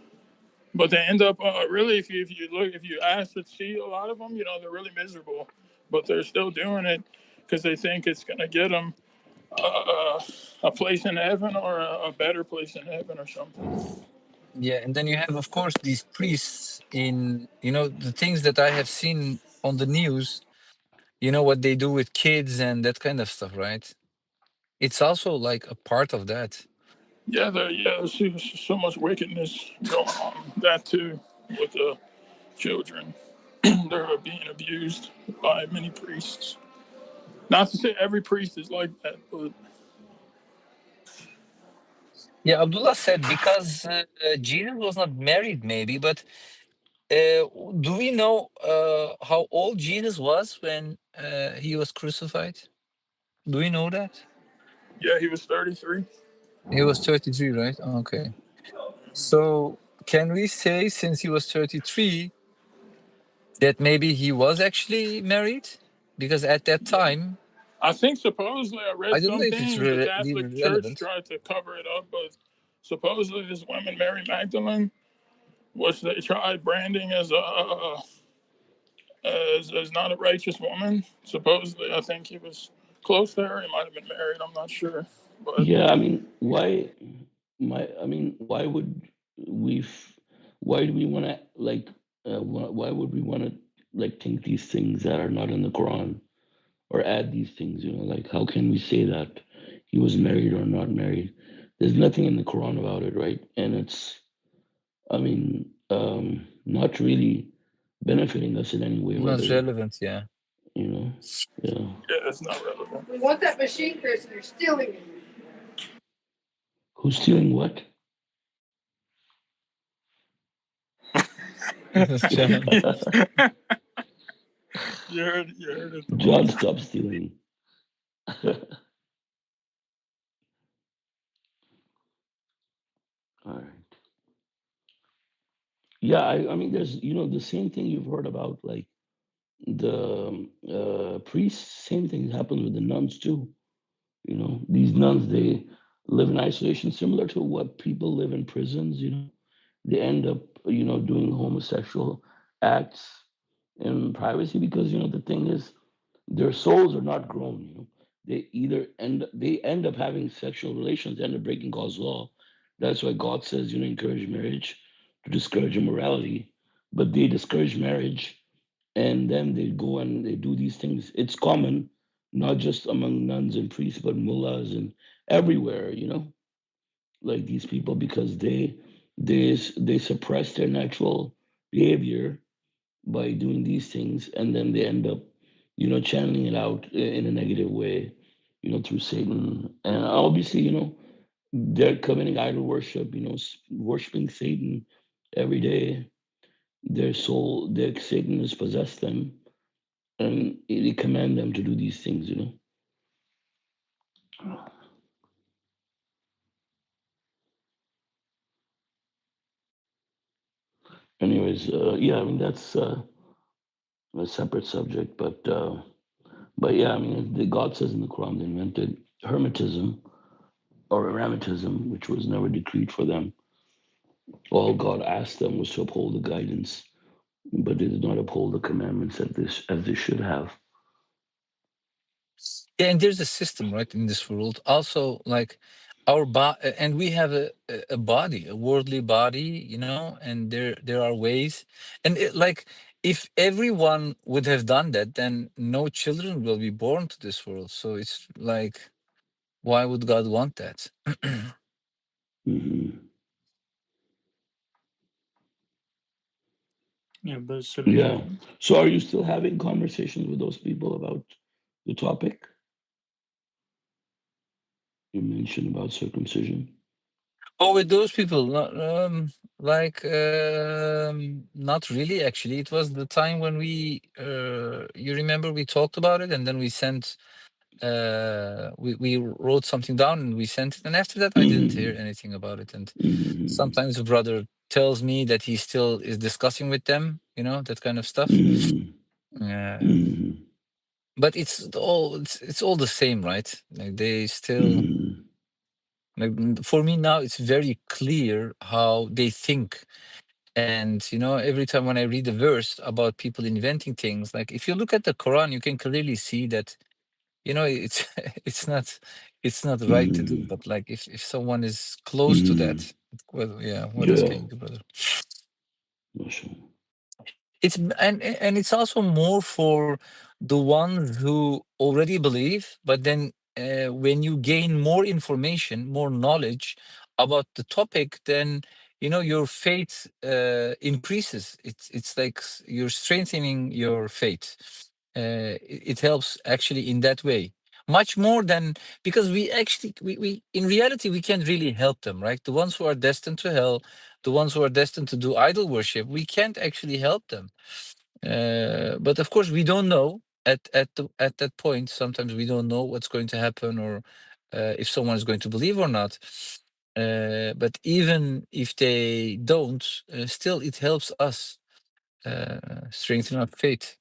S4: But they end up really, if you ask to see a lot of them, you know, they're really miserable. But they're still doing it because they think it's going to get them a place in heaven or a better place in heaven or something.
S1: Yeah, and then you have, of course, these priests in, the things that I have seen on the news, what they do with kids and that kind of stuff, right? It's also like a part of that.
S4: There's so much wickedness going on. That too, with the children. They're being abused by many priests. Not to say every priest is like that, but
S1: Yeah, Abdullah said because Jesus was not married, maybe, but do we know how old Jesus was when he was crucified? Do we know that?
S4: yeah, he was 33.
S1: He was 33, right? Okay. So can we say, since he was 33, that maybe he was actually married? Because at that time,
S4: I think supposedly I read
S1: I don't know if it's
S4: something the
S1: really
S4: Catholic Church
S1: relevant.
S4: tried to cover it up, but supposedly this woman Mary Magdalene, which they tried branding as as not a righteous woman. Supposedly, I think he was close to her. He might have been married. I'm not sure, but
S3: Yeah, I mean, why would we, why do we want to, like, why would we want to, like, think these things that are not in the Quran or add these things, like, how can we say that he was married or not married? There's nothing in the Quran about it, right? And it's, I mean, not really benefiting us in any way,
S1: Not
S3: whether,
S1: relevant, yeah.
S3: you know, yeah.
S4: yeah, it's not relevant.
S5: We want that machine, Chris, and you're stealing it.
S3: Who's stealing what?
S1: John.
S4: You heard it the
S3: John,
S4: most.
S3: stop stealing. All right. Yeah, I mean, there's, the same thing you've heard about, like the priests, same thing happens with the nuns too. These nuns, they live in isolation, similar to what people live in prisons. They end up, doing homosexual acts in privacy because, the thing is, their souls are not grown. They end up having sexual relations, they end up breaking God's law. That's why God says, encourage marriage to discourage immorality, but they discourage marriage, and then they go and they do these things. It's common, not just among nuns and priests, but mullahs and everywhere. Like these people, because they suppress their natural behavior by doing these things, and then they end up, channeling it out in a negative way, through Satan. And obviously, they're committing idol worship, worshiping Satan every day. Their Satan has possessed them, and they command them to do these things. Anyways, yeah, I mean, that's a separate subject, but yeah, I mean, God says in the Quran they invented hermetism or eremitism, which was never decreed for them. All God asked them was to uphold the guidance, but they did not uphold the commandments as they should have.
S1: Yeah, and there's a system, right, in this world. Also, like our body, and we have a body, a worldly body, and there are ways, and like if everyone would have done that, then no children will be born to this world. So it's like, why would God want that?
S3: Hmm.
S2: Yeah, but
S3: Yeah. So, are you still having conversations with those people about the topic you mentioned about circumcision?
S1: Oh, with those people, like, not really. Actually, it was the time when you remember we talked about it, and then we sent, we wrote something down and we sent it, and after that, I didn't hear
S3: Hmm.
S1: anything about it. And
S3: Hmm.
S1: sometimes the brother tells me that he still is discussing with them, that kind of stuff.
S3: Hmm. Hmm.
S1: But it's all the same, right? Like they still.
S3: Hmm.
S1: Like, for me now, it's very clear how they think. And every time when I read a verse about people inventing things, like if you look at the Quran, you can clearly see that it's it's not right to do.
S3: Hmm.
S1: But like if someone is close to
S3: Hmm.
S1: that, well, yeah, what else
S3: Yeah.
S1: can you do, brother?
S3: Mashallah.
S1: And it's also more for the ones who already believe, but then when you gain more information, more knowledge about the topic, then your faith increases. It's like you're strengthening your faith. It helps actually in that way, much more than, because we actually we in reality we can't really help them, right? The ones who are destined to hell, the ones who are destined to do idol worship, we can't actually help them. But of course, we don't know at that point. Sometimes we don't know what's going to happen, or if someone is going to believe or not. But even if they don't, still it helps us strengthen our faith.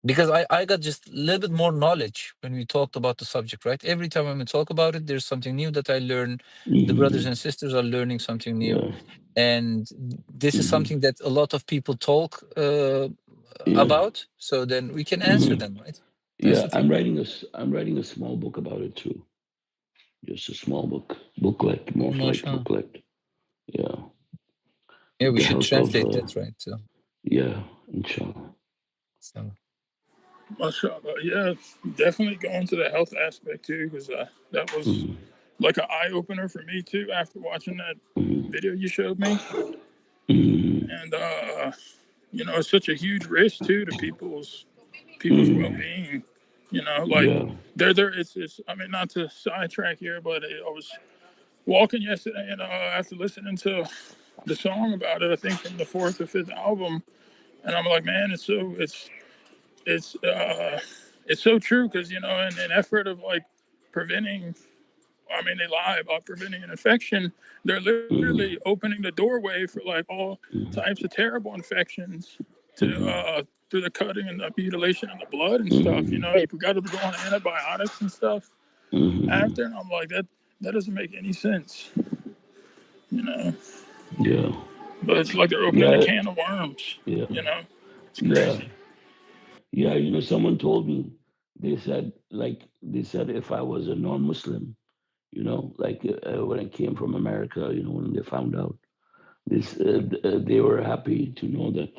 S1: because I got just a little bit more knowledge when we talked about the subject, right? Every time when we talk about it, there's something new that I learn. The brothers
S3: Mm-hmm.
S1: and sisters are learning something new,
S3: Yeah.
S1: and this is
S3: Mm-hmm.
S1: something that a lot of people talk
S3: Yeah.
S1: about. So then we can answer
S3: Mm-hmm.
S1: them, right? That's
S3: Yeah.
S1: the thing.
S3: I'm writing a small book about it too. Just a small booklet,
S1: Oh,
S3: most like
S1: mashallah.
S3: booklet. Yeah,
S1: Yeah,
S3: with
S1: we
S3: the
S1: should
S3: help of
S1: translate that, right? So,
S3: yeah, inshallah.
S1: so
S4: Mashallah. Yeah, definitely going to the health aspect too, because that was
S3: Mm-hmm.
S4: like an eye opener for me too after watching that
S3: Mm-hmm.
S4: video you showed me.
S3: Mm-hmm.
S4: And it's such a huge risk too to people's well being. Like
S3: Yeah.
S4: there it's I mean, not to sidetrack here, but I was walking yesterday and after listening to the song about it, I think from the fourth or fifth album, and I'm like, man, it's it's so true because in an effort of like preventing, I mean, they lie about preventing an infection. They're literally
S3: Mm-hmm.
S4: opening the doorway for like all
S3: Mm-hmm.
S4: types of terrible infections to
S3: Mm-hmm.
S4: through the cutting and the mutilation of the blood and stuff.
S3: Mm-hmm.
S4: You got to be going on antibiotics and stuff
S3: Mm-hmm.
S4: after, and I'm like, that doesn't make any sense. You know,
S3: Yeah.
S4: but it's like they're opening a
S3: Yeah.
S4: can of worms.
S3: Yeah.
S4: You know, it's
S3: Yeah.
S4: crazy.
S3: Yeah. Someone told me. They said if I was a non-Muslim, like when I came from America, when they found out they were happy to know that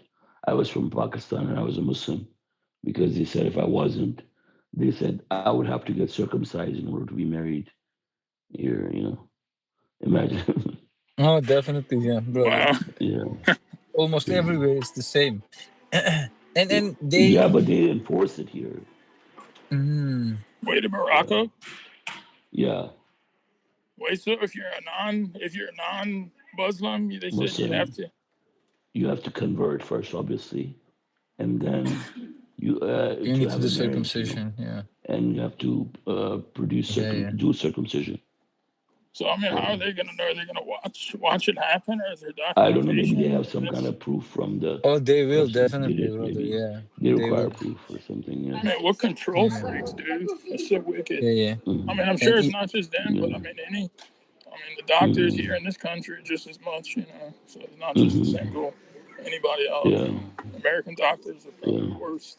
S3: I was from Pakistan and I was a Muslim, because they said if I wasn't, they said I would have to get circumcised in order to be married here. Imagine.
S1: oh, definitely, yeah, brother.
S4: Wow.
S3: Yeah,
S1: Almost
S3: yeah,
S1: everywhere it's the same, and they.
S3: yeah, but they enforce it here.
S1: Mm,
S4: Wait to
S3: Yeah,
S4: Morocco.
S3: yeah,
S4: Wait, so if you're a non-Muslim, they said you'd have
S3: Muslim.
S4: to.
S3: You have to convert first, obviously, and then you
S1: you
S3: to
S1: need to
S3: have
S1: do
S3: a marriage,
S1: circumcision, yeah,
S3: and you have to
S1: yeah, yeah.
S3: do circumcision.
S4: So I mean, how are
S3: Yeah.
S4: they gonna know? Are they gonna watch it happen, or is there
S3: I don't know. Maybe they
S4: documentation?
S3: have some kind
S4: It's,
S3: of proof from the
S1: Oh, they will
S3: person who did
S1: definitely,
S3: it.
S1: brother.
S3: Maybe
S1: Yeah,
S3: they
S1: they
S3: require
S1: will.
S3: proof or something. Yeah.
S4: man, what control
S1: Yeah,
S4: freaks, dude? That's so wicked.
S1: yeah, yeah.
S4: I
S3: Mm,
S4: mean, I'm
S1: And
S4: sure it's not just them, but
S3: yeah.
S4: I mean, the doctors here
S3: Mm,
S4: in this country just as much. So it's not just a
S3: mm,
S4: single anybody else.
S3: yeah.
S4: American doctors are probably
S3: Yeah.
S4: the worst.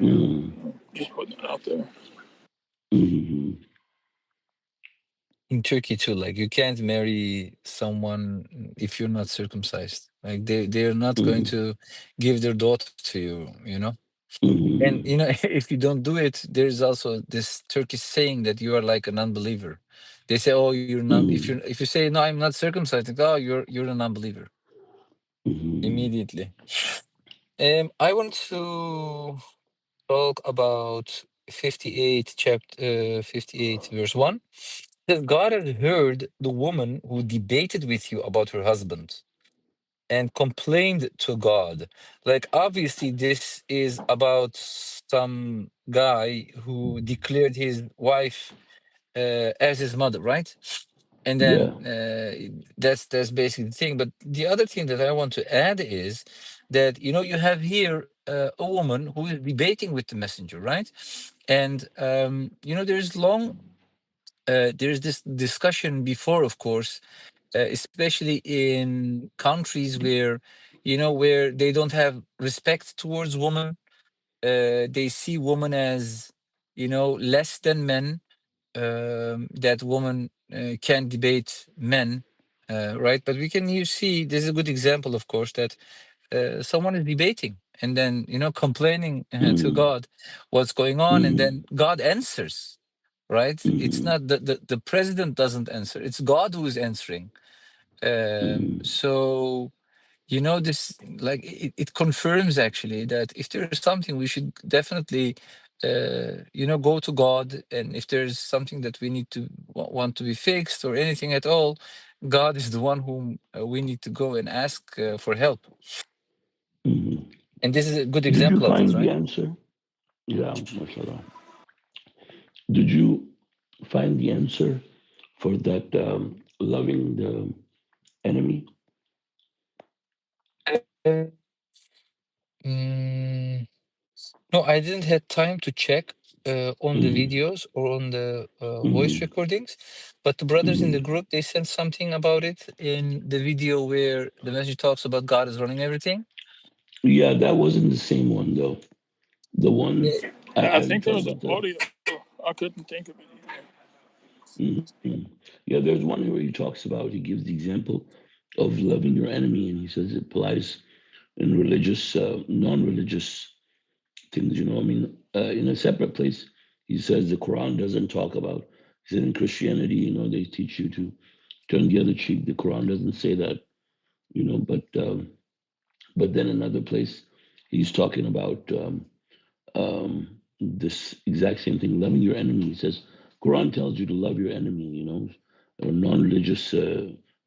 S3: Mm,
S4: Just putting it out there.
S3: mm,
S1: in Turkey too, like you can't marry someone if you're not circumcised. Like they're not going
S3: mm,
S1: to give their daughter to you, you know. And
S3: mm,
S1: if you don't do it, there's also this Turkish saying that you are like an unbeliever. They say, "Oh, you're not."
S3: mm,
S1: If you say, "No, I'm not circumcised," like, "Oh, you're an unbeliever."
S3: mm,
S1: Immediately. I want to talk about 58 chapter 58 verse 1. That God has heard the woman who debated with you about her husband and complained to God. Like, obviously, this is about some guy who declared his wife as his mother, right? And
S3: yeah.
S1: then that's basically the thing. But the other thing that I want to add is that you have here a woman who is debating with the messenger, right? And there's this discussion before, of course, especially in countries where where they don't have respect towards women. They see women as less than men. That woman can debate men, right? But we can you see this is a good example, of course, that someone is debating and then complaining to
S3: Mm,
S1: God what's going on, and
S3: mm,
S1: then God answers, right? It's
S3: mm,
S1: not the president doesn't answer, it's God who is answering.
S3: mm,
S1: So this, like, it confirms actually that if there's something, we should definitely go to God, and if there's something that we need to want to be fixed or anything at all, God is the one whom we need to go and ask for help.
S3: mm.
S1: And this is a good
S3: Did you
S1: example of this,
S3: find the
S1: right?
S3: answer? Yeah, mashallah. Did you find the answer for that loving the enemy?
S1: Uh, mm, No, I didn't have time to check on the
S3: Mm-hmm.
S1: videos or on the voice
S3: Mm-hmm.
S1: recordings, but the brothers in the
S3: Mm-hmm.
S1: group, they said something about it in the video where the message talks about God is running everything.
S3: Yeah, that wasn't the same one though. The one
S1: Yeah.
S4: I
S3: are you
S4: think there
S3: talking
S4: was an
S3: about the?
S4: audio. I couldn't think of it either.
S3: Mhm. Yeah, there's one where he talks about, he gives the example of loving your enemy, and he says it applies in religious, non-religious things. I mean, in a separate place, he says the Quran doesn't talk about. He said in Christianity, they teach you to turn the other cheek. The Quran doesn't say that, but then another place, he's talking about. This exact same thing, loving your enemy. He says, Quran tells you to love your enemy, or non-religious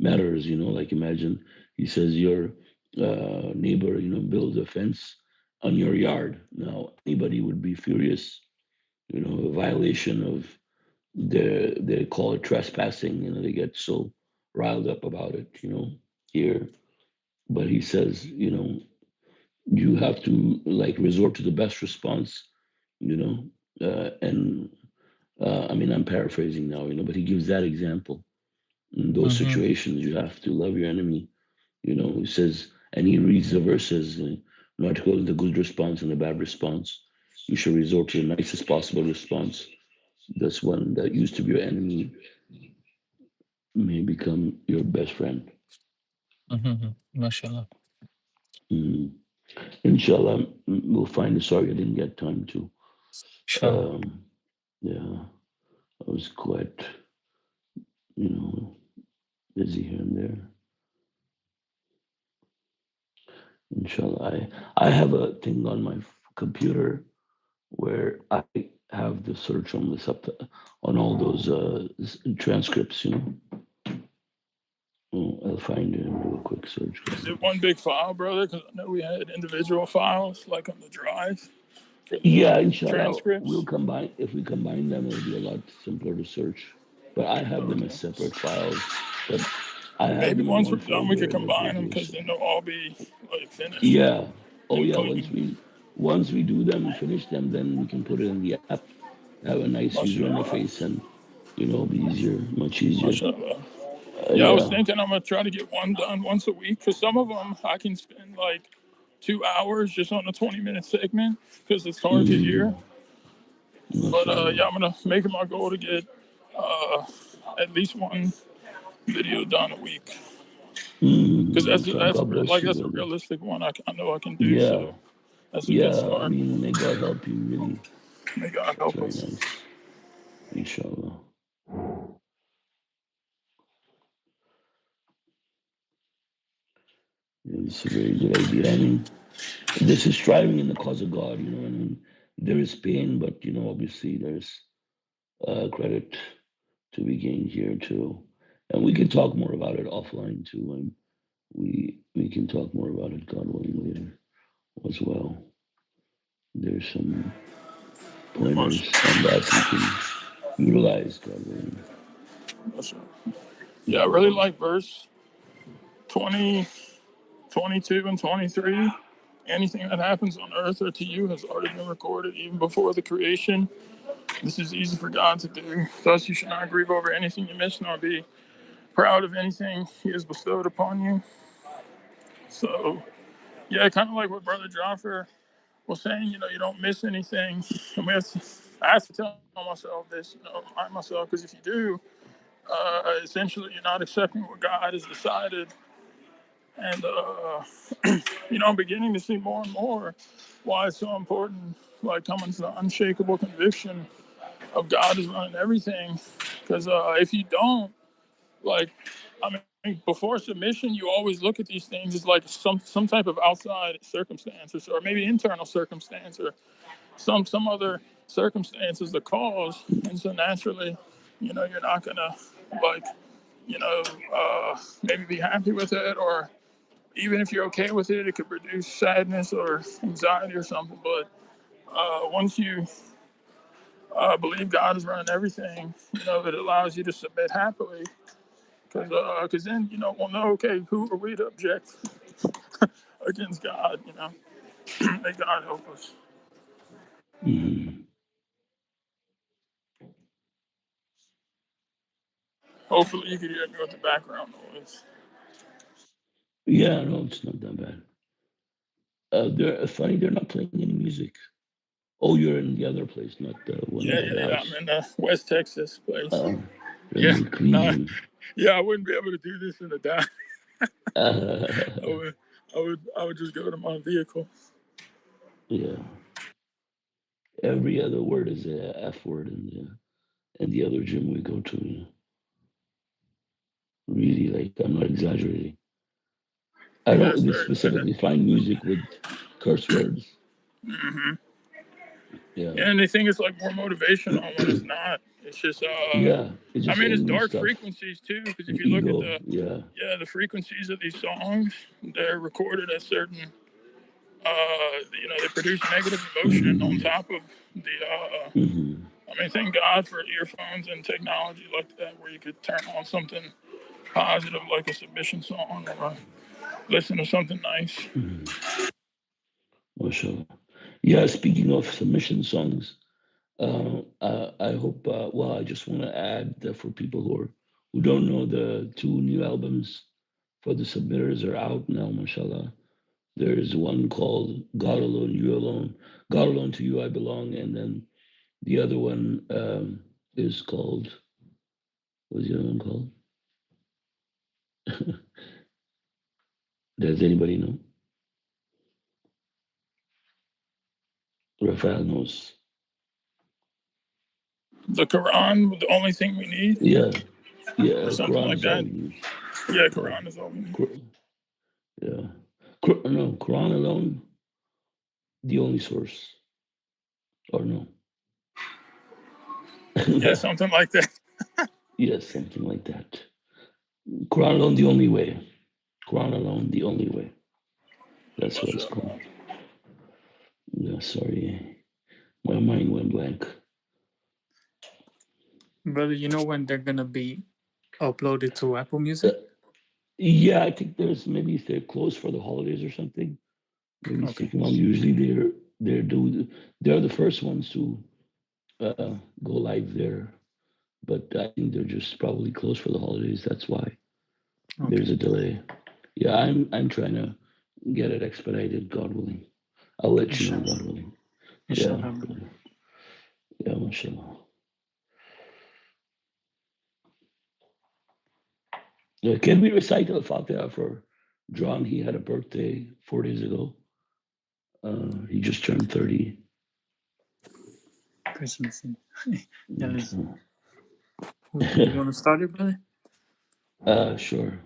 S3: matters, like imagine, he says your neighbor, builds a fence on your yard. Now, anybody would be furious, a violation of they call it trespassing, they get so riled up about it, here. But he says, you have to like resort to the best response, you know, and I mean, I'm paraphrasing now, but he gives that example. In those
S1: Mm-hmm.
S3: situations, you have to love your enemy. He says, and he reads the verses, not to go into good response and a bad response. You should resort to the nicest possible response. That's one that used to be your enemy may become your best friend.
S1: Mm-hmm. Mashallah.
S3: Mm. Inshallah, we'll find the sorry I didn't get time to.
S1: Inshallah.
S3: Um, yeah, I was quite, you know, busy here and there. Inshallah, I have a thing on my computer where I have the search on the on all those transcripts. I'll find it and do a quick search.
S4: Is it one big file, brother? Because I know we had individual files like on the drive for
S3: Yeah,
S4: the
S3: inshallah, we'll
S4: transcripts.
S3: combine. If we combine them, it'll be a lot simpler to search. But I have them as
S4: Okay.
S3: separate files. But I have
S4: Maybe
S3: them in
S4: once we're
S3: one
S4: done, we
S3: folder
S4: could
S3: and there's
S4: combine
S3: like
S4: them
S3: little.
S4: because then they'll all be like finished
S3: Yeah. Oh
S4: and
S3: yeah. Once
S4: clean.
S3: we do them, finish them, then we can put it in the app. Have a nice user
S4: Mashallah.
S3: interface, and it'll be easier, much easier.
S4: Mashallah. Yeah, I was
S3: Yeah.
S4: thinking I'm gonna try to get one done once a week because some of them I can spend like 2 hours just on a 20-minute segment because it's hard to hear.
S3: Mm,
S4: But
S3: mashallah.
S4: yeah, I'm gonna make it my goal to get uh, at least one video done a week because
S3: Mashallah. God bless you,
S4: that's a
S3: brother.
S4: realistic one I know I can do.
S3: Yeah.
S4: So that's a good
S3: Yeah. I
S4: start.
S3: mean, may God help you. Really,
S4: May God
S3: it's
S4: help
S3: very
S4: us.
S3: nice. Inshallah. Yeah, it's a very good idea. I mean, this is striving in the cause of God. I mean, there is pain, but obviously there's credit to be gained here too. And we can talk more about it offline too. And we can talk more about it, God willing, later as well. There's some pointers
S4: Mashallah.
S3: on that we can utilize, God willing.
S4: Mashallah. Yeah, I really
S3: Mm.
S4: like verse 20, 22, and 23. Anything that happens on earth or to you has already been recorded even before the creation. This is easy for God to do. Thus, you should not grieve over anything you miss, nor be proud of anything He has bestowed upon you. So, yeah, kind of like what Brother Joffer was saying, you don't miss anything. And I have to tell myself this, remind myself, because if you do, essentially you're not accepting what God has decided. And, I'm beginning to see more and more why it's so important, like coming to the unshakable conviction of God is running everything. Because if you don't, like, I mean, before submission, you always look at these things as like some type of outside circumstances, or maybe internal circumstance, or some other circumstances, the cause, and so naturally, you're not gonna like, you know, maybe be happy with it, or even if you're okay with it, it could produce sadness or anxiety or something. But once you believe God is running everything, it allows you to submit happily. Because then, we'll know, okay, who are we to object against God, May God help us.
S3: Mm-hmm.
S4: Hopefully, you can hear me with the background noise.
S3: Yeah, no, it's not that bad. They're funny. They're not playing any music. Oh, you're in the other place, not the one
S4: Yeah,
S3: by
S4: yeah,
S3: the
S4: yeah. I'm
S3: house.
S4: in West Texas place.
S3: You're
S4: Yeah,
S3: in
S4: nah,
S3: Cleveland.
S4: yeah. I wouldn't be able to do this in a die. I
S3: Uh,
S4: would, I would just go to my vehicle.
S3: yeah. Every other word is a F word in the other gym we go to. You know, really, like I'm not exaggerating. I
S4: Yeah,
S3: don't
S4: it's
S3: really
S4: very bad.
S3: specifically find music with curse words.
S4: Hmm.
S3: Yeah.
S4: Yeah, and they think it's like more motivational when it's not. It's just,
S3: Yeah. It's
S4: I
S3: just
S4: mean, it's
S3: angry
S4: dark
S3: stuff.
S4: frequencies too. Because if
S3: The
S4: you look at
S3: ego.
S4: the,
S3: Yeah.
S4: yeah, the frequencies of these songs, they're recorded at certain, they produce negative emotion on
S3: Hmm.
S4: top of the,
S3: Hmm.
S4: I mean, thank God for earphones and technology like that, where you could turn on something positive like a submission song or listen to something nice.
S3: Hmm. Mashallah. Yeah. Speaking of submission songs, I hope. Well, I just want to add that for people who don't know, the two new albums for the submitters are out now. Mashallah. There's one called "God Alone, You Alone," "God Alone to You I Belong," and then the other one is called. What's the other one called? Does anybody know? Rafael knows.
S4: The Quran, the only thing we need,
S3: Yeah,
S4: or
S3: yeah.
S4: something
S3: Quran
S4: like
S3: is all
S4: that.
S3: we need.
S4: Yeah,
S3: Yeah,
S4: Quran is all we need.
S3: Yeah. No, Quran alone, the only source, or no?
S4: Yeah, something like that.
S3: Yes, something like that. Quran alone, the only way. Quran alone, the only way. That's what it's
S4: Mashallah.
S3: called. Yeah, sorry, my mind went blank.
S2: Brother, you know when they're gonna be uploaded to Apple
S3: Uh,
S2: Music?
S3: yeah, I think there's maybe if they're closed for the holidays or something, maybe it's
S2: Okay.
S3: taking long. Usually they're the first ones to go live there, but I think they're just probably closed for the holidays. That's why
S2: Okay.
S3: there's a delay. Yeah, I'm trying to get it expedited, God willing. I'll let you know,
S2: Inshallah.
S3: God willing. Yeah,
S2: Inshallah, brother.
S3: yeah, mashallah. Yeah, can we recite Al Fatiha for John? He had a birthday 4 days ago. He just turned 30.
S2: Christmas. Yeah,
S3: Mashallah.
S2: you want to start it, brother?
S3: Sure.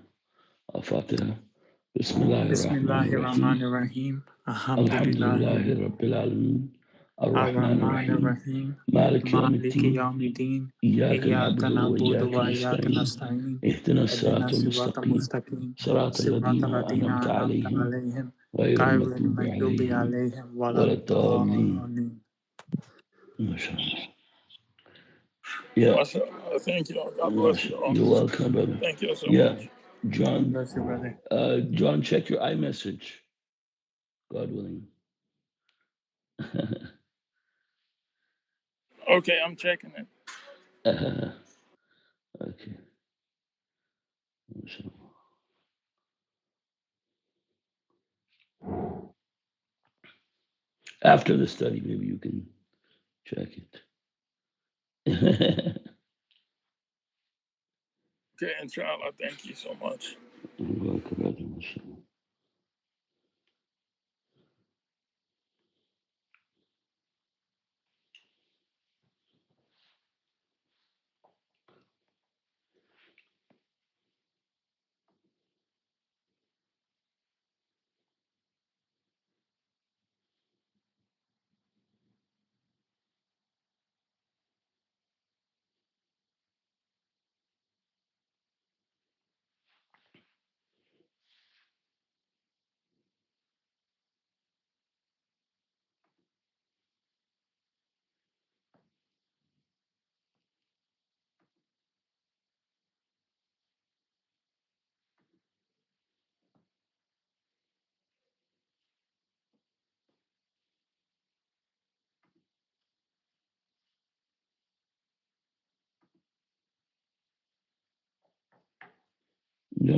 S3: Al Fatiha. Bismillahir Rahmanir
S2: Bismillahir
S3: Rahim.
S2: Rahmanir Rahim. Alhamdulillahi
S3: Alhamdulillahi Rabbil Alameen. Ar-Rahmanir
S2: Ar-Rahmanir
S3: Rahim.
S2: Rahim.
S3: Malik
S2: Maliki
S3: Yawmiddin.
S2: Yawmiddin.
S3: إياك
S2: Iyyaka
S3: نعبد
S2: na'budu
S3: وإياك
S2: wa iyyaka
S3: نستعين
S2: nasta'in.
S3: اهدنا الصراط
S2: Ihdina sirata
S3: المستقيم
S2: mustaqim.
S3: صراط الذين
S2: Sirata ladina
S3: أنعمت
S2: an'amta
S3: عليهم
S2: alayhim.
S3: غير
S2: Ghayril
S3: المغضوب
S2: maghdubi
S3: عليهم
S2: alayhim
S3: ولا الضالين.
S2: waladdallin.
S3: ما شاء الله. Yeah,
S4: Mashallah. Thank you. God
S3: ما
S4: bless you
S3: شاء الله.
S4: all.
S3: You're welcome, brother.
S4: Thank you so
S3: Yeah,
S4: much.
S2: God
S3: John.
S2: bless you, brother.
S3: John, check your iMessage. God willing.
S4: Okay, I'm checking it.
S3: Okay. ما شاء الله. After the study, maybe you can check it.
S4: Okay, inshallah. Thank you so much.
S3: You're welcome, brother. ما شاء الله.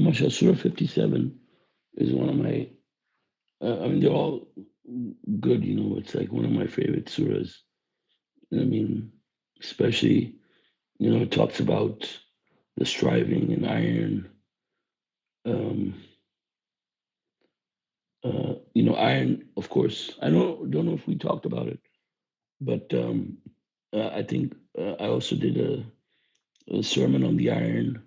S3: Masha, Surah 57 is one of my, I mean, they're all good, it's like one of my favorite surahs. I mean, especially, it talks about the striving and iron. Um, iron, of course. I don't know if we talked about it, but I think I also did a sermon on the iron,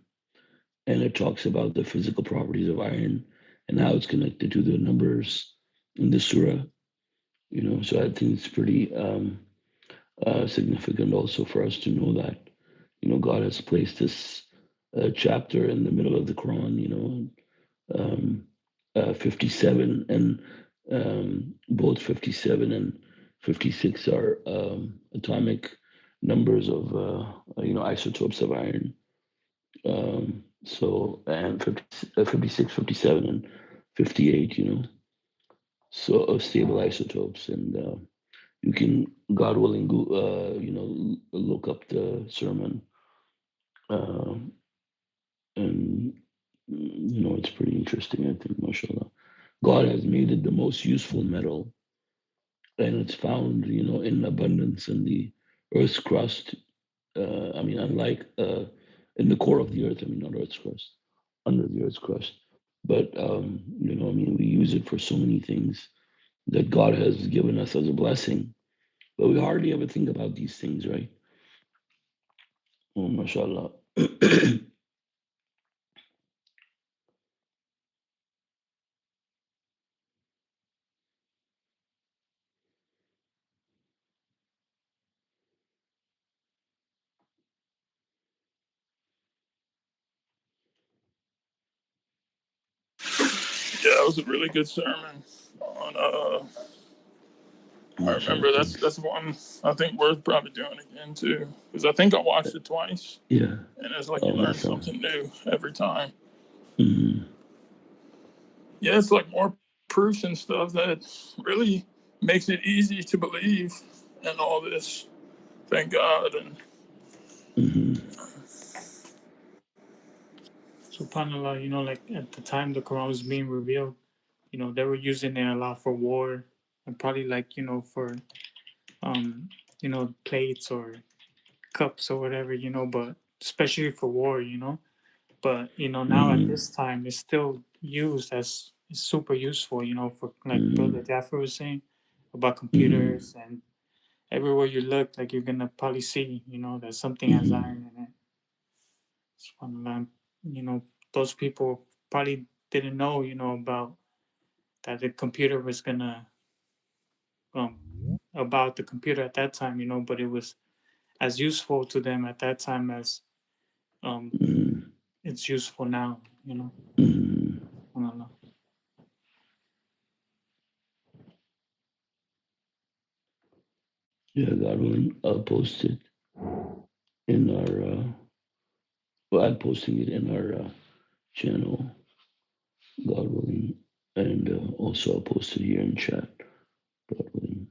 S3: and it talks about the physical properties of iron and how it's connected to the numbers in the surah. So I think it's pretty significant also for us to know that God has placed this chapter in the middle of the Quran. 57 and both 57 and 56 are atomic numbers of isotopes of iron. So and 56, 57, and 58, so of stable isotopes. And you can, God willing, go, look up the sermon, uh, and it's pretty interesting. I think, mashallah, God has made it the most useful metal, and it's found, in abundance in the Earth's crust. I mean, unlike in the core of the Earth. I mean, not Earth's crust, under the Earth's crust. But I mean, we use it for so many things that God has given us as a blessing. But we hardly ever think about these things, right? Oh, mashallah.
S4: Yeah, it was a really good sermon on. I
S3: Mashallah,
S4: remember
S3: thanks.
S4: that's one I think worth probably doing again too, because I think I watched it twice,
S3: Yeah.
S4: and it's like you
S3: Oh,
S4: learn
S3: mashallah.
S4: something new every time.
S3: Mm-hmm.
S4: Yeah, it's like more proofs and stuff that really makes it easy to believe in all this. Thank God. And
S3: Mm-hmm.
S2: SubhanAllah, like at the time the Quran was being revealed, they were using it a lot for war and probably like, for plates or cups or whatever, but especially for war, But now at
S3: Mm-hmm.
S2: this time it's still used as it's super useful, for like
S3: Mm-hmm.
S2: Brother Jaffer was saying about
S3: Mm-hmm.
S2: computers, and everywhere you look, like you're gonna probably see, that something has
S3: Mm-hmm.
S2: iron in it. SubhanAllah. Those people probably didn't know, about that the computer was gonna um about the computer at that time, but it was as useful to them at that time as um
S3: Mm-hmm.
S2: it's useful now,
S3: Mm-hmm.
S2: SubhanAllah.
S3: Yeah, God willing, I'll post it in our, well, I'm posting it in our channel, God willing, and also I'll post it here in chat, God willing.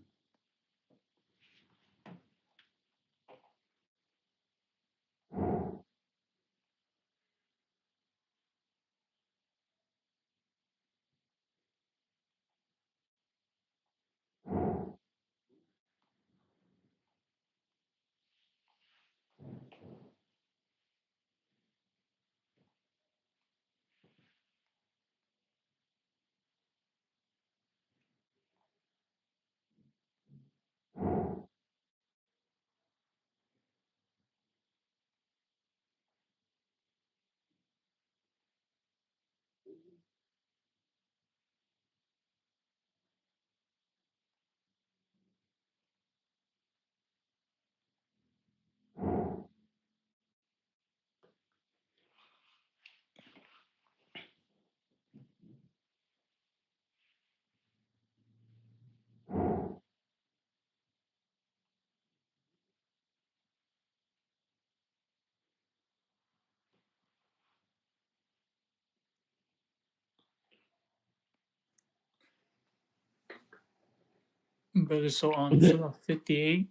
S2: Brother, so on
S3: Okay.
S2: Surah 58,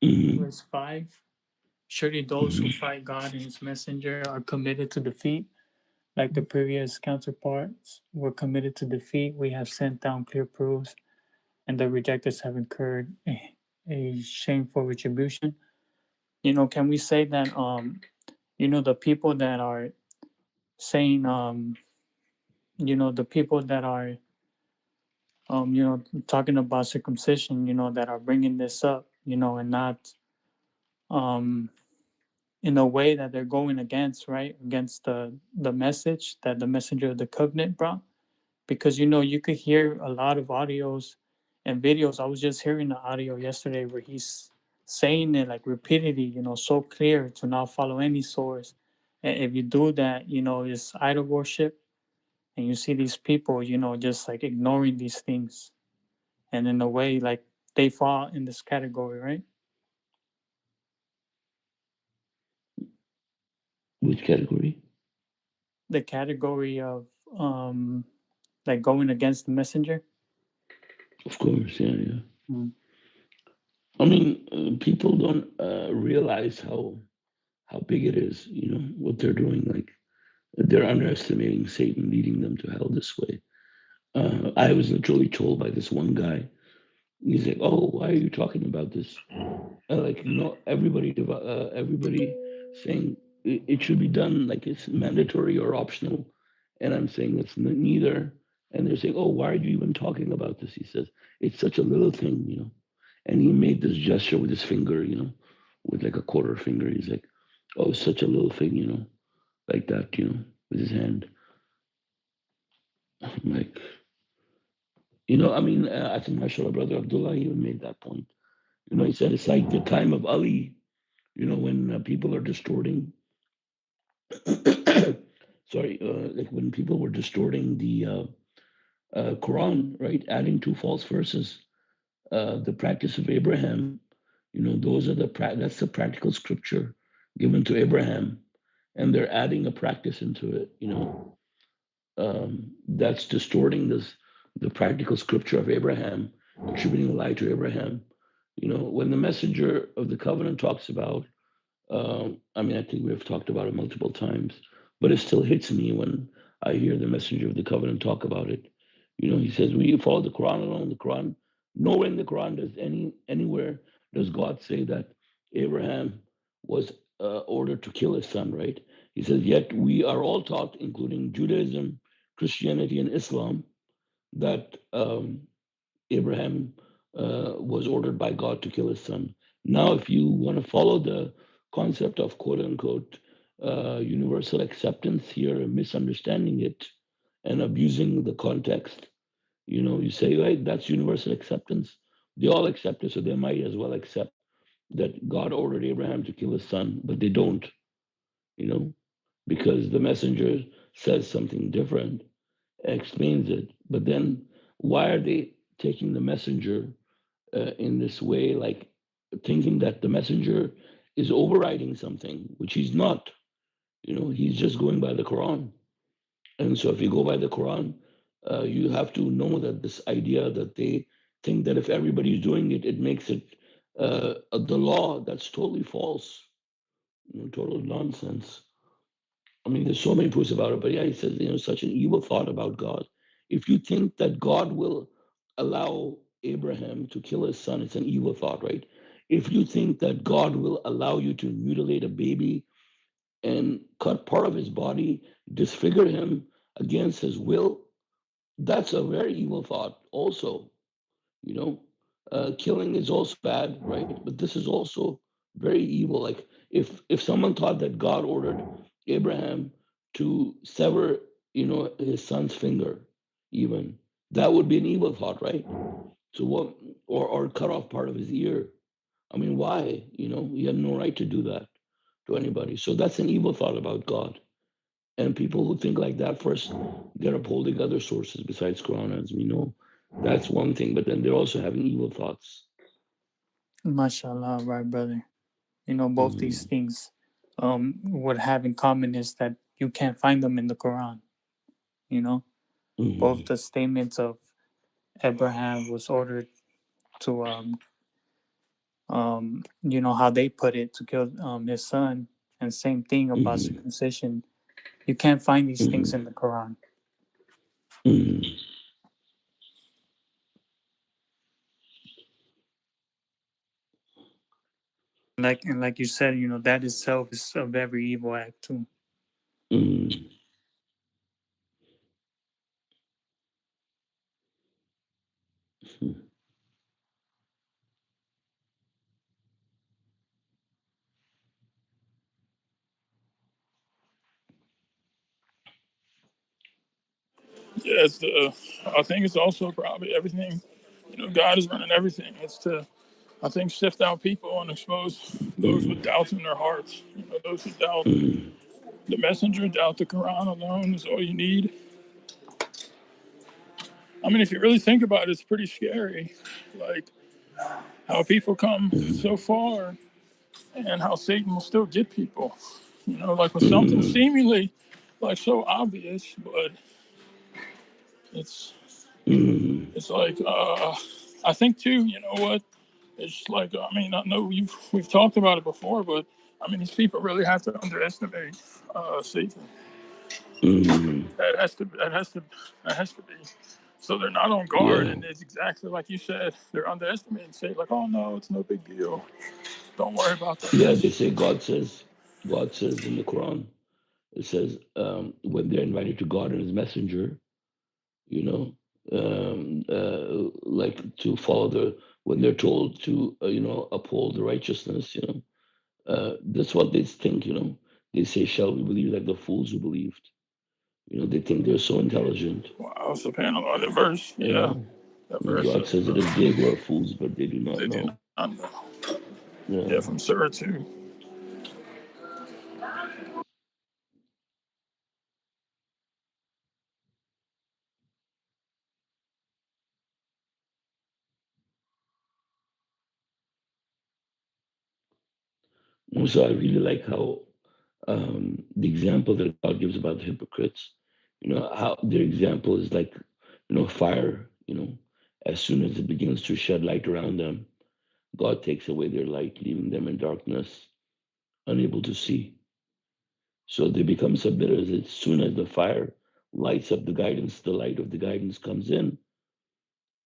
S3: Mm-hmm.
S2: verse 5, surely those who
S3: Mm-hmm.
S2: fight God and his messenger are committed to defeat. Like the previous counterparts were committed to defeat, we have sent down clear proofs, and the rejectors have incurred a shameful retribution. Can we say that the people that are saying the people that are talking about circumcision, that are bringing this up, and not um in a way that they're going against, right, against the message that the messenger of the covenant brought. Because you could hear a lot of audios and videos. I was just hearing the audio yesterday where he's saying it like repeatedly, so clear, to not follow any source. And if you do that, it's idol worship. And you see these people, just like ignoring these things, and in a way, like, they fall in this category, right?
S3: Which category?
S2: The category of like going against the messenger.
S3: Of course, yeah, yeah.
S2: Mm.
S3: I mean, people don't realize how big it is. You know what they're doing. Like they're underestimating Satan leading them to hell this way. I was literally told by this one guy. He's like, "Oh, why are you talking about this?" Like everybody saying it should be done like it's mandatory or optional, and I'm saying it's neither. And they're saying, "Oh, why are you even talking about this?" He says, "It's such a little thing, you know." And he made this gesture with his finger, you know, with like a quarter finger. He's like, "Oh, such a little thing, you know," like that, you know, with his hand. I'm like, I mean, I think mashallah, brother Abdullah even made that point. He said it's like the time of Ali, when people are distorting sorry, like when people were distorting the Quran, right, adding two false verses, the practice of Abraham, those are that's the practical scripture given to Abraham, and they're adding a practice into it, that's distorting the practical scripture of Abraham, attributing a lie to Abraham. When the messenger of the covenant talks about I mean, I think we've talked about it multiple times, but it still hits me when I hear the messenger of the covenant talk about it. He says we follow the Quran alone. The Quran, nowhere in the Quran does anywhere does God say that Abraham was ordered to kill his son. Right? He says, yet we are all taught, including Judaism, Christianity, and Islam, that Abraham was ordered by God to kill his son. Now, if you want to follow the concept of quote unquote universal acceptance here, misunderstanding it and abusing the context, you say, right, that's universal acceptance. They all accept it, so they might as well accept that God ordered Abraham to kill his son, but they don't, you know, because the messenger says something different, explains it. But then why are they taking the messenger in this way, like thinking that the messenger is overriding something, which he's not. He's just going by the Quran. And so, if you go by the Quran, you have to know that this idea that they think that if everybody's doing it, it makes it the law. That's totally false. Total nonsense. I mean, there's so many proofs about it, but yeah, he says, such an evil thought about God. If you think that God will allow Abraham to kill his son, it's an evil thought, right? If you think that God will allow you to mutilate a baby and cut part of his body, disfigure him against his will, that's a very evil thought, also. You know, killing is also bad, right? But this is also very evil. Like if someone thought that God ordered Abraham to sever, his son's finger, even that would be an evil thought, right? So what, or cut off part of his ear. I mean, why? You have no right to do that to anybody. So that's an evil thought about God. And people who think like that, first, they're upholding other sources besides Quran, as we know. That's one thing, but then they're also having evil thoughts.
S2: Mashallah, right, brother. Both these
S3: Mm-hmm.
S2: things would have in common is that you can't find them in the Quran. You know, both
S3: Mm-hmm.
S2: the statements of Abraham was ordered to how they put it, to kill his son, and same thing about
S3: Mm-hmm.
S2: circumcision. You can't find these things
S3: Mm-hmm.
S2: in the Quran.
S3: Mm-hmm.
S2: Like you said, that itself is a very evil act too.
S3: Mm-hmm.
S4: Yeah, it's the. I think it's also probably everything. God is running everything. It's to, I think, sift out people and expose those with
S3: Mm-hmm.
S4: doubts in their hearts. Those who doubt
S3: Mm-hmm.
S4: the messenger, doubt the Quran alone is all you need. I mean, if you really think about it, it's pretty scary. Like how people come so far and how Satan will still get people. Like with something
S3: Mm-hmm.
S4: seemingly like so obvious, but it's
S3: Mm-hmm.
S4: it's like I think too. You know what? It's like I mean I know we've talked about it before, but I mean these people really have to underestimate Satan.
S3: Mm-hmm.
S4: That has to be. So they're not on guard,
S3: Yeah.
S4: and it's exactly like you said. They're underestimating. Say like, oh no, it's no big deal. Don't worry about that.
S3: Yeah, they
S4: Just
S3: say God says in the Quran, it says when they're invited to God and His Messenger, you know, like to follow when they're told to, uphold the righteousness, that's what they think, They say, shall we believe like the fools who believed? They think they're so intelligent,
S4: wow, subhanallah, the verse,
S3: you
S4: yeah,
S3: know.
S4: that
S3: And
S4: verse.
S3: God says it is they who are fools, but they do not
S4: They do
S3: know.
S4: not know. Yeah,
S3: Yeah.
S4: from Surah 2.
S3: Also, I really like how the example that God gives about the hypocrites, how their example is like, fire, as soon as it begins to shed light around them, God takes away their light, leaving them in darkness, unable to see. So they become submitters. As soon as the fire lights up the guidance, the light of the guidance comes in,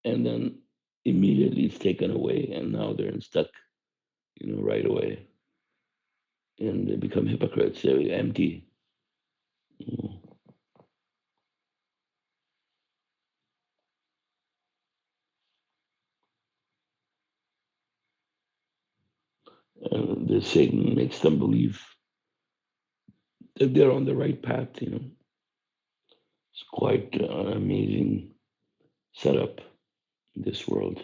S3: and then immediately it's taken away, and now they're stuck, right away. And they become hypocrites. They're empty. You know. And the Satan makes them believe that they're on the right path. It's quite an amazing setup in this world.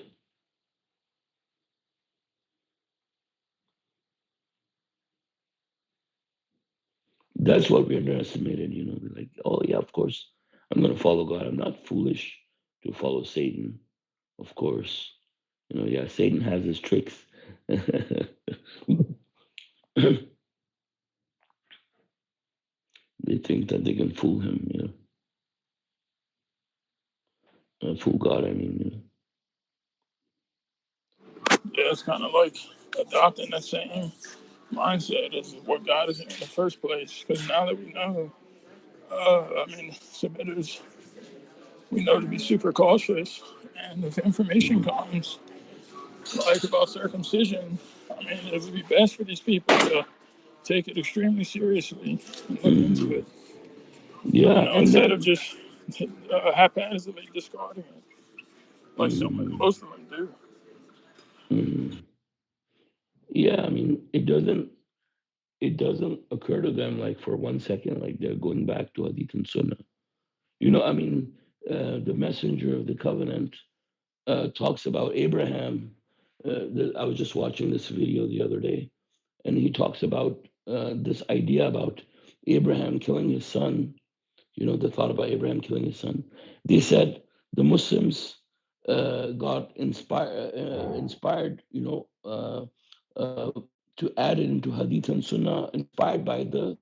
S3: That's what we underestimated. We're like, oh yeah, of course, I'm gonna follow God. I'm not foolish to follow Satan, of course. Yeah, Satan has his tricks. They think that they can fool him, fool God, I mean.
S4: Yeah, it's kind of like adopting that same mindset as what God is in the first place. Because now that we know, I mean, submitters, we know to be super cautious. And if information
S3: Mhm.
S4: comes, like about circumcision, I mean, it would be best for these people to take it extremely seriously and look into
S3: Mhm.
S4: it,
S3: Yeah, and
S4: instead of
S3: then
S4: just haphazardly discarding it, like
S3: mhm,
S4: most of them do.
S3: mhm. Yeah, I mean, it doesn't occur to them like for 1 second, like they're going back to Hadith and Sunnah. I mean, the messenger of the covenant talks about Abraham. I was just watching this video the other day, and he talks about this idea about Abraham killing his son. The thought about Abraham killing his son. They said the Muslims got inspired, uh, to add it into Hadith and Sunnah, inspired by the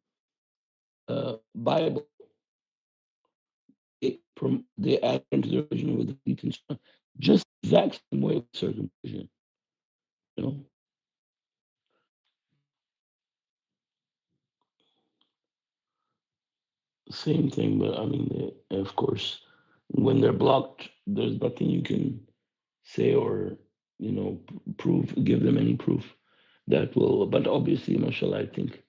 S3: Bible. They add into the original with Hadith and Sunnah, just exact same way with circumcision. You know, Same thing, but I mean, of course, when they're blocked, there's nothing you can say or prove, give them any proof that will. But obviously, mashallah, I think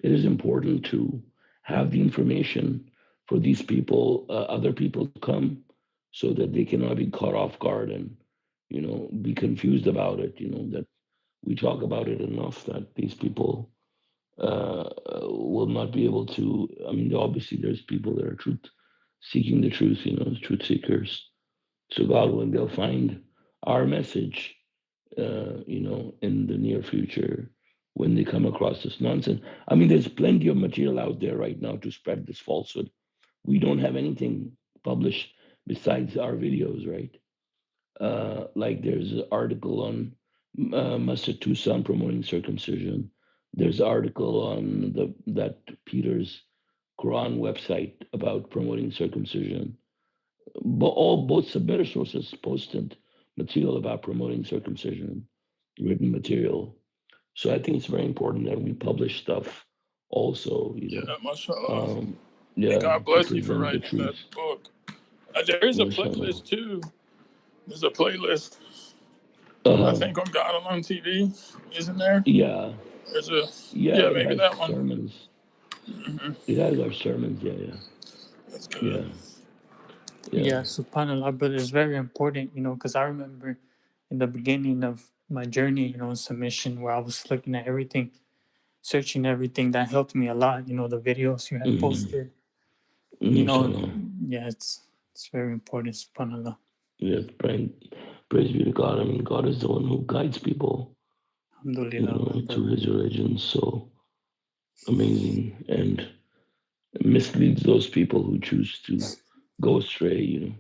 S3: it is important to have the information for these people, other people to come, so that they cannot be caught off guard and be confused about it. That we talk about it enough that these people will not be able to. I mean, obviously, there's people that are truth seeking the truth, truth seekers. So God, when they'll find our message, in the near future, when they come across this nonsense. I mean, there's plenty of material out there right now to spread this falsehood. We don't have anything published besides our videos, right? Like there's an article on Mustard Tucson promoting circumcision. There's an article on that Peter's Quran website about promoting circumcision. But both submitter sources posted material about promoting circumcision, written material. So I think it's very important that we publish stuff also,
S4: Yeah, mashallah. And
S3: yeah,
S4: God
S3: to
S4: bless you for
S3: present the
S4: writing that
S3: truth.
S4: book. There is a
S3: Mashallah.
S4: playlist too. There's a playlist, I
S3: Uh,
S4: think, on God Alone TV. Isn't there?
S3: yeah,
S4: There's a,
S3: yeah,
S4: yeah,
S3: it
S4: maybe
S3: has
S4: that one.
S3: sermons.
S4: Hmm.
S3: It has our sermons. Yeah, yeah,
S4: That's good.
S3: yeah, yeah.
S2: Yeah, subhanAllah, but it's very important, because I remember in the beginning of my journey, submission, where I was looking at everything, searching everything. That helped me a lot. The videos you had
S3: Mm-hmm.
S2: posted. You know,
S3: Mashallah.
S2: yeah, it's very important, subhanAllah.
S3: Yeah, praise be to God. I mean, God is the one who guides people,
S2: Alhamdulillah, my
S3: to
S2: brother.
S3: His religion. So amazing, and misleads those people who choose to go astray.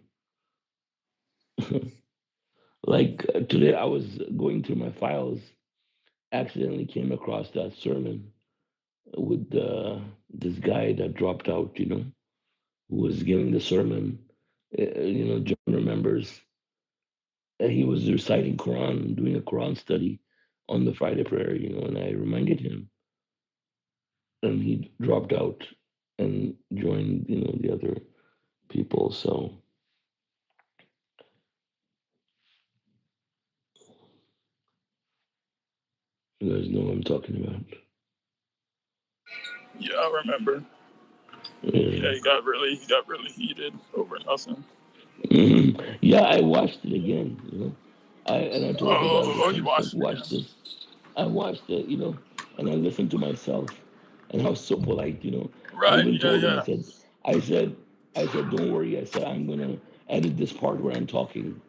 S3: Like today, I was going through my files, accidentally came across that sermon with this guy that dropped out. Who was giving the sermon. John remembers he was reciting Quran, doing a Quran study on the Friday prayer. And I reminded him, and he dropped out and joined, the other people. So you guys know what I'm talking about.
S4: Yeah, I remember.
S3: Yeah.
S4: Yeah, he got really heated over nothing.
S3: Yeah, I watched it again. I told the guys,
S4: Oh, you
S3: listen,
S4: watched it
S3: watch
S4: again.
S3: this. I watched it, and I listened to myself, and I was so polite. I
S4: Right?
S3: even
S4: Yeah,
S3: told him,
S4: yeah.
S3: I said, don't worry. I said, I'm gonna edit this part where I'm talking.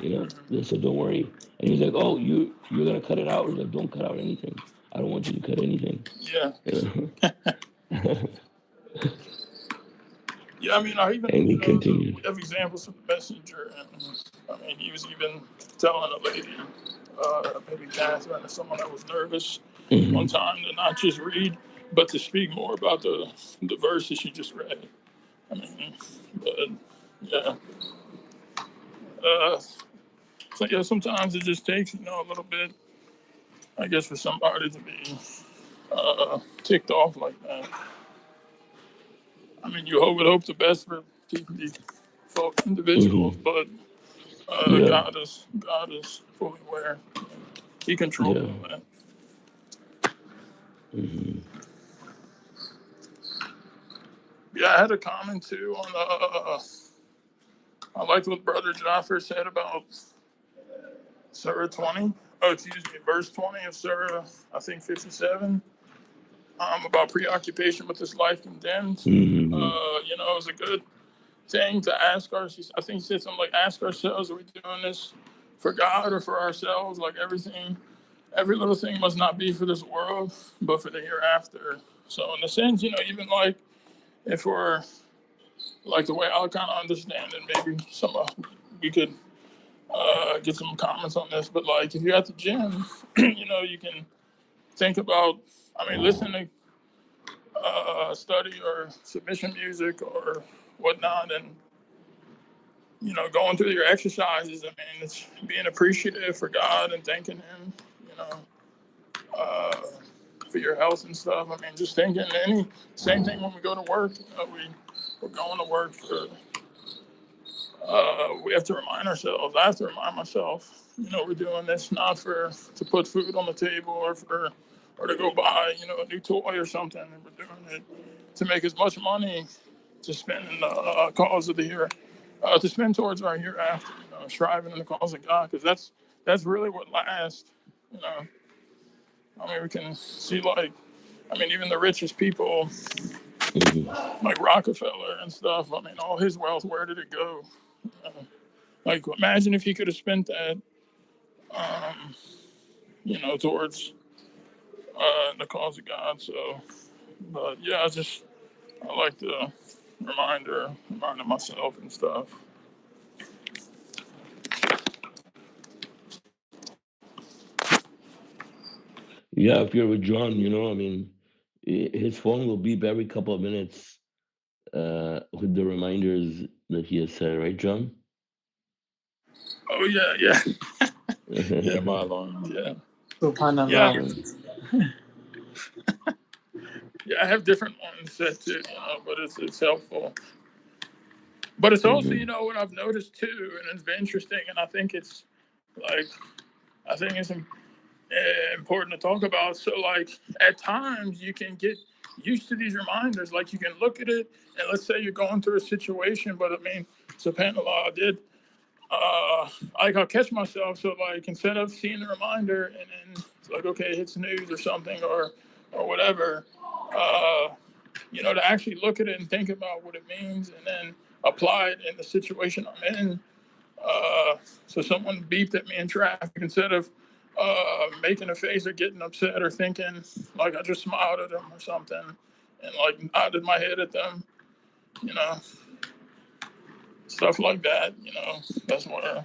S4: Hmm.
S3: So don't worry. And he was like, oh, you're gonna cut it out. I was like, don't cut out anything. I don't want you to cut anything.
S4: Yeah.
S3: You know?
S4: Yeah, I mean, I even,
S3: And he continued.
S4: we have examples from the messenger. And I mean, he was even telling a lady, maybe Catherine or someone that was nervous one
S3: Hmm.
S4: time to not just read, but to speak more about the verses she just read. I mean, but yeah. Uh, so yeah, sometimes it just takes, a little bit, I guess, for somebody to be ticked off like that. I mean, would hope the best for people, folk, individuals,
S3: Hmm.
S4: but
S3: Yeah.
S4: God is fully aware. He controls
S3: Yeah.
S4: all that.
S3: Hmm.
S4: Yeah, I had a comment too on. I liked what Brother Jaffer said about Surah 20. Oh, excuse me, verse 20 of Surah, I think 57. About preoccupation with this life condemned.
S3: Hmm.
S4: It was a good thing to ask ourselves. I think he said something like, ask ourselves, are we doing this for God or for ourselves? Like every little thing must not be for this world, but for the hereafter. So in a sense, even like if we're like the way I kind of understand it, maybe we could get some comments on this. But like if you're at the gym, you can think about. I mean, listen to study or submission music or whatnot, and going through your exercises. I mean, it's being appreciative for God and thanking Him. You know, uh, for your health and stuff. I mean, just thinking same thing when we go to work. We're going to work for. We have to remind ourselves. I have to remind myself. We're doing this not to put food on the table or to go buy a new toy or something. And we're doing it to make as much money to spend in the cause of the year, to spend towards our hereafter. Striving in the cause of God, because that's really what lasts. I mean, we can see even the richest people, like Rockefeller and stuff. I mean, all his wealth, where did it go? Imagine if he could have spent that, towards the cause of God. So, but yeah, I like to reminding myself and stuff.
S3: Yeah, if you're with John, I mean, his phone will beep every couple of minutes with the reminders that he has said, right, John?
S4: Oh yeah. Yeah, my alarm. Yeah.
S2: Subhanallah.
S4: Yeah, I have different ones set too, but it's helpful. But it's also, what I've noticed too, and it's been interesting, and I think it's important to talk about. So, at times you can get used to these reminders. Like, you can look at it, and let's say you're going through a situation, but I mean, subhanAllah, I did. I'll catch myself. So, instead of seeing the reminder and then it's okay, hit snooze or something or whatever, to actually look at it and think about what it means and then apply it in the situation I'm in. So someone beeped at me in traffic, instead of making a face or getting upset or thinking, I just smiled at them or something and nodded my head at them, stuff like that. That's where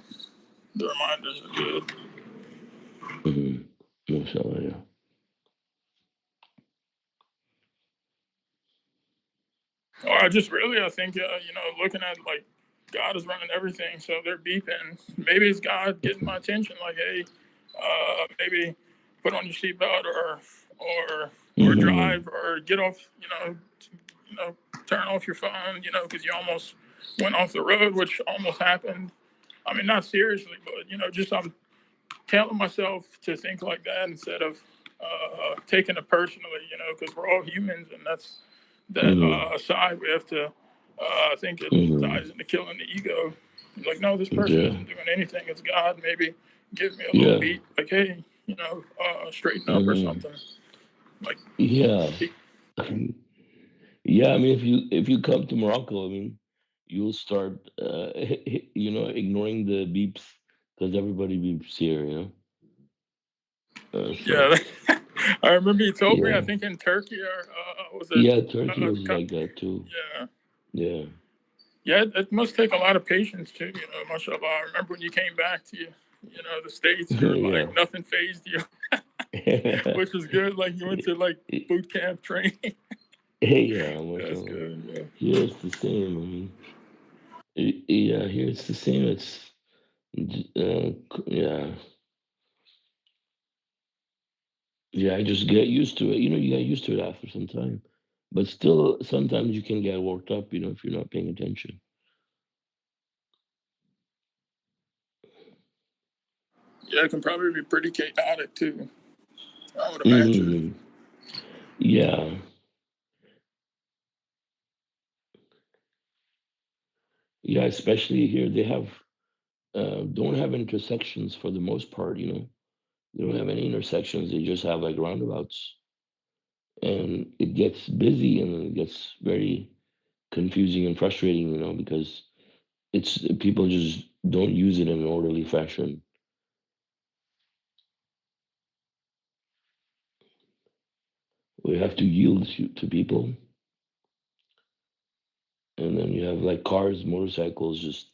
S4: the reminders are good.
S3: Yeah.
S4: Or I think, looking at God is running everything, so they're beeping. Maybe it's God getting my attention, hey, maybe put on your seatbelt or drive or get off, turn off your phone, because you almost went off the road, which almost happened. I mean, not seriously, but just I'm telling myself to think like that instead of taking it personally, because we're all humans, and that's that side we have to. I think it ties into killing the ego. No, this person isn't doing anything. It's God. Maybe give me a little beat, hey, straighten up or something.
S3: Yeah. Yeah, I mean, if you come to Morocco, I mean, you'll start, ignoring the beeps because everybody beeps here.
S4: Yeah, I remember you told me. I think in Turkey or was it?
S3: Yeah, Turkey was like that too.
S4: Yeah.
S3: Yeah.
S4: Yeah, it must take a lot of patience too. Mashallah. I remember when you came back to the States, you were nothing phased you, which was good. You went to boot camp training.
S3: Yeah,
S4: that's good. Yeah.
S3: Here it's the same. I mean, yeah, here it's the same. It's yeah. Yeah, I just get used to it. You get used to it after some time. But still, sometimes you can get worked up, if you're not paying attention.
S4: Yeah, it can probably be pretty chaotic too, I would imagine.
S3: Yeah. Yeah, especially here, they don't have intersections for the most part. They don't have any intersections. They just have roundabouts, and it gets busy and it gets very confusing and frustrating. Because people just don't use it in an orderly fashion. We have to yield to people, and then you have cars, motorcycles, just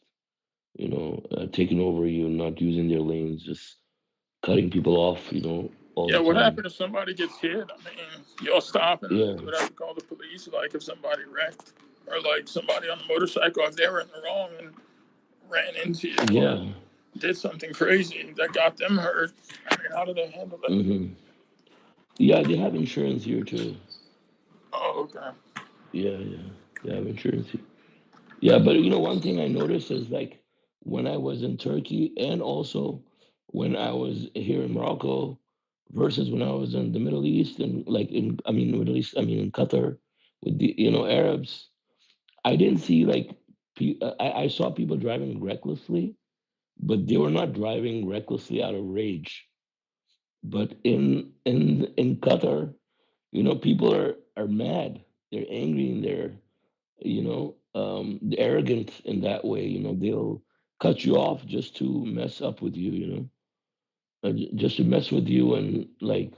S3: taking over you, not using their lanes, just cutting people off, all the time.
S4: What happened if somebody gets hit? I mean, you'll stop and you would have to call the police, if somebody wrecked or somebody on the motorcycle, if they were in the wrong and ran into you or did something crazy that got them hurt. I mean, how do they handle that?
S3: Yeah, they have insurance here too.
S4: Oh, okay.
S3: Yeah, they have insurance here. Yeah, but you know, one thing I noticed is like when I was in Turkey and also when I was here in Morocco versus when I was in the Middle East and like in, I mean, Middle East, I mean, in Qatar with the, Arabs, I didn't see like, I saw people driving recklessly, but they were not driving recklessly out of rage. But in Qatar, people are mad, they're angry, and they're arrogant in that way. They'll cut you off just to mess up with you. Just to mess with you and like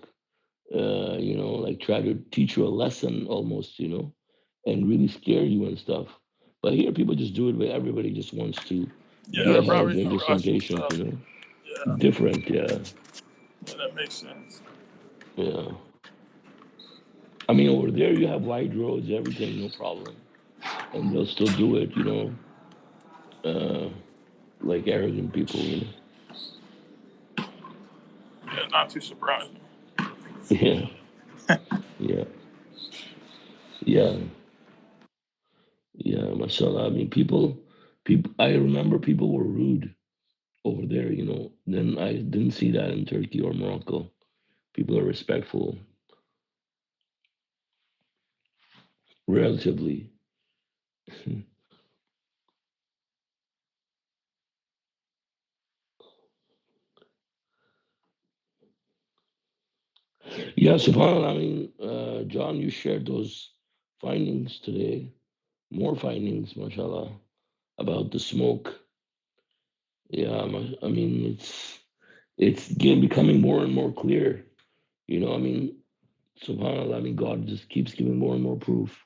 S3: like try to teach you a lesson almost. And really scare you and stuff. But here, people just do it, but everybody just wants to be
S4: Yeah,
S3: ahead.
S4: probably
S3: They're
S4: no
S3: just
S4: rush and
S3: impatient.
S4: stuff. Yeah,
S3: Different. Yeah,
S4: yeah, that makes sense.
S3: yeah. I mean, over there you have wide roads, everything, no problem, and they'll still do it. Like arrogant people.
S4: Yeah, not too surprising.
S3: Yeah, yeah, yeah, yeah. Mashallah. I mean, people. I remember people were rude over there. Then I didn't see that in Turkey or Morocco. People are respectful, relatively. Yeah, subhanallah. I mean, John, you shared those findings today. More findings, mashallah, about the smoke. Yeah, I mean, it's becoming more and more clear. I mean, subhanallah. I mean, God just keeps giving more and more proof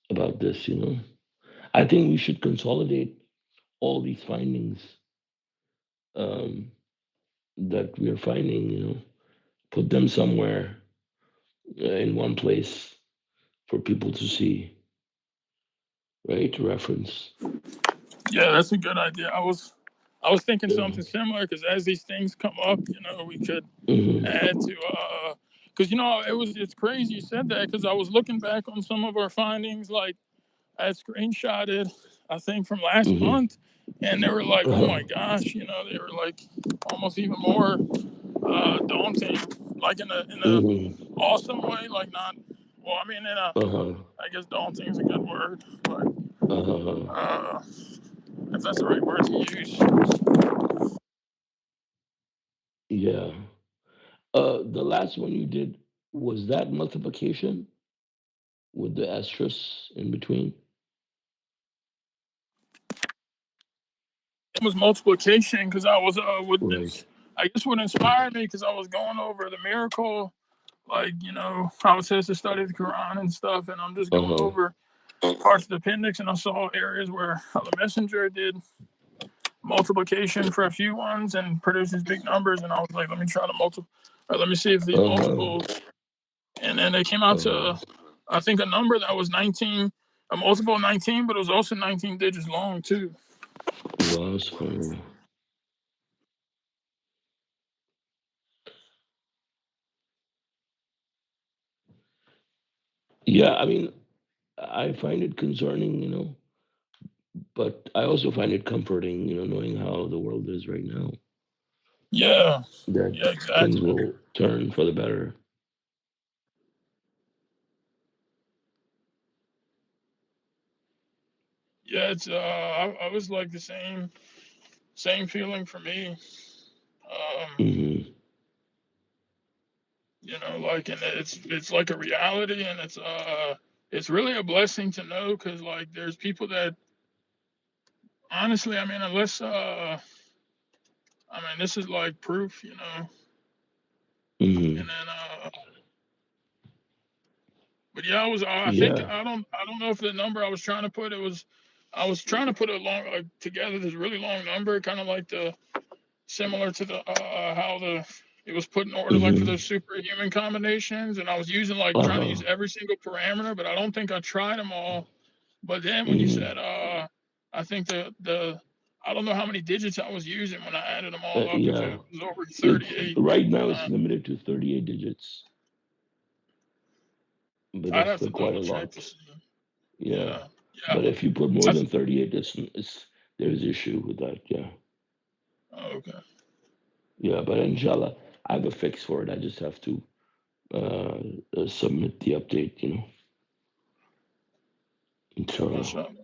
S3: about this. I think we should consolidate all these findings um, that we are finding. Put them somewhere in one place for people to see, right? To reference.
S4: Yeah, that's a good idea. I was thinking
S3: Yeah.
S4: something similar because as these things come up, we could
S3: Hmm.
S4: add to because it's crazy you said that because I was looking back on some of our findings like I had screenshotted I think from last
S3: Hmm.
S4: month and they were like oh
S3: Uh-huh.
S4: my gosh they were like almost even more daunting like in a
S3: Hmm.
S4: awesome way like not well I mean in a
S3: Uh-huh.
S4: I guess daunting is a good word but
S3: Uh-huh.
S4: uh if that's the right word to use.
S3: Yeah. The last one you did, was that multiplication with the asterisk in between?
S4: It was multiplication because I was
S3: Right.
S4: I guess what inspired me because I was going over the miracle, like how it says to study the Quran and stuff, and I'm just going
S3: Uh-huh.
S4: over parts of the appendix, and I saw areas where how the messenger did multiplication for a few ones and produces big numbers, and I was like, let me try to multiply, let me see if these
S3: Uh-huh.
S4: multiples, and then they came out
S3: Uh-huh.
S4: to I think a number that was 19, a multiple of 19, but it was also 19 digits long too.
S3: Wow, subhanallah. Yeah, I mean, I find it concerning, but I also find it comforting, knowing how the world is right now,
S4: Yeah,
S3: that
S4: yeah,
S3: things
S4: exactly.
S3: will turn for the better.
S4: Yeah, it's I was like the same feeling for me. Um,
S3: Hmm.
S4: like and it's like a reality and it's really a blessing to know because like there's people that honestly, I mean, unless I mean this is like proof,
S3: Hmm.
S4: and then but yeah, I think
S3: Yeah.
S4: I don't know if the number I was trying to put it was I was trying to put a long together this really long number, kind of like the similar to the how the it was put in order like for
S3: Hmm.
S4: those superhuman combinations and I was using like trying to
S3: Uh-huh.
S4: use every single parameter but I don't think I tried them all but then when you
S3: Hmm.
S4: said I think the I don't know how many digits I was using when I added them all up if
S3: Yeah.
S4: it was over
S3: It's
S4: 38
S3: right now.
S4: but
S3: It's limited to 38 digits. but
S4: I'd
S3: that's
S4: have
S3: still
S4: to
S3: quite a
S4: double check to
S3: lot.
S4: see.
S3: Yeah,
S4: Yeah, yeah.
S3: but if you put more
S4: I
S3: than
S4: th-
S3: 38, it's there's issue with that. Yeah,
S4: oh, okay.
S3: yeah. But inshallah, I have a fix for it. I just have to uh, submit the update. Inshallah.
S4: Mashallah.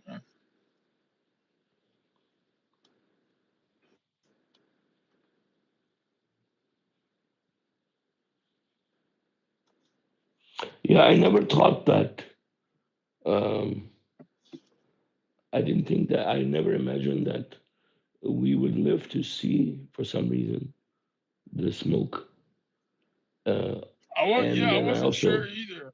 S3: Yeah, I never thought that. Um, I didn't think that. I never imagined that we would live to see, for some reason, the smoke. Uh, and
S4: I
S3: then I
S4: wasn't sure
S3: also,
S4: either.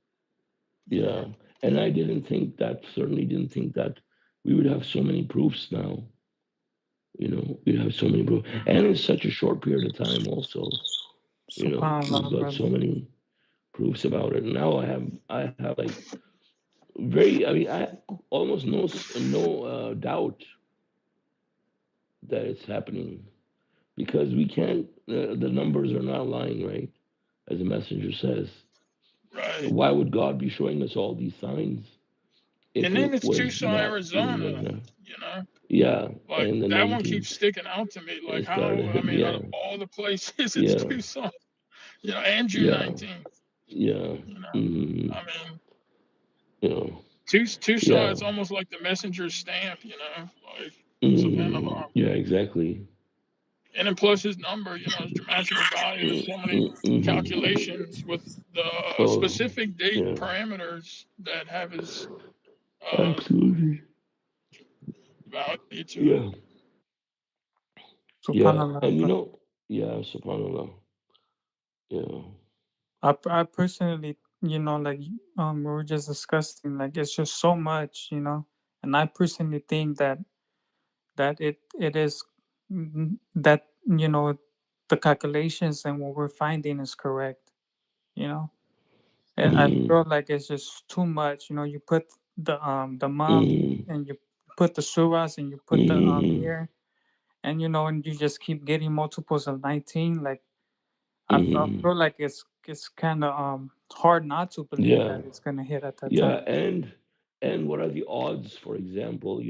S3: yeah, and I didn't think that. Certainly didn't think that we would have so many proofs now. We'd have so many proofs, and in such a short period of time. Also, we've
S2: Subhanallah,
S3: got so
S2: brother.
S3: many proofs about it. Now I have like very. I mean, I almost no doubt that it's happening because we can't. The numbers are not lying, right? As the messenger says,
S4: Right.
S3: why would God be showing us all these signs if
S4: And then
S3: it
S4: it's
S3: was
S4: Tucson,
S3: not even
S4: Arizona.
S3: gonna?
S4: You know,
S3: Yeah,
S4: like
S3: and the
S4: that one keeps
S3: 19th
S4: sticking out to me. Like
S3: it
S4: how? I
S3: started.
S4: mean, out
S3: Yeah,
S4: of all the places, it's
S3: yeah,
S4: Tucson. And June
S3: yeah,
S4: 19th.
S3: yeah.
S4: You know,
S3: Mm,
S4: I mean,
S3: you know,
S4: Tucson.
S3: yeah.
S4: It's almost like the messenger's stamp. Like Subhanallah.
S3: Yeah, exactly.
S4: And then plus his number, his geometrical value. There's so many calculations with the
S3: Oh,
S4: specific date
S3: yeah,
S4: parameters that have his uh,
S3: absolutely.
S4: value to it.
S3: Yeah, yeah,
S2: Subhanallah,
S3: and
S2: brother.
S3: yeah, subhanallah. Yeah.
S2: I personally, like we were just discussing, like it's just so much, and I personally think that it is that the calculations and what we're finding is correct, you know. And I
S3: Mm,
S2: feel like it's just too much. You put the month
S3: mm,
S2: and you put the surahs and you put the
S3: mm,
S2: year, and and you just keep getting multiples of 19. Like I
S3: mm.
S2: feel like it's kind of hard not to believe
S3: Yeah,
S2: that it's gonna hit at that
S3: yeah,
S2: time.
S3: and what are the odds? For example,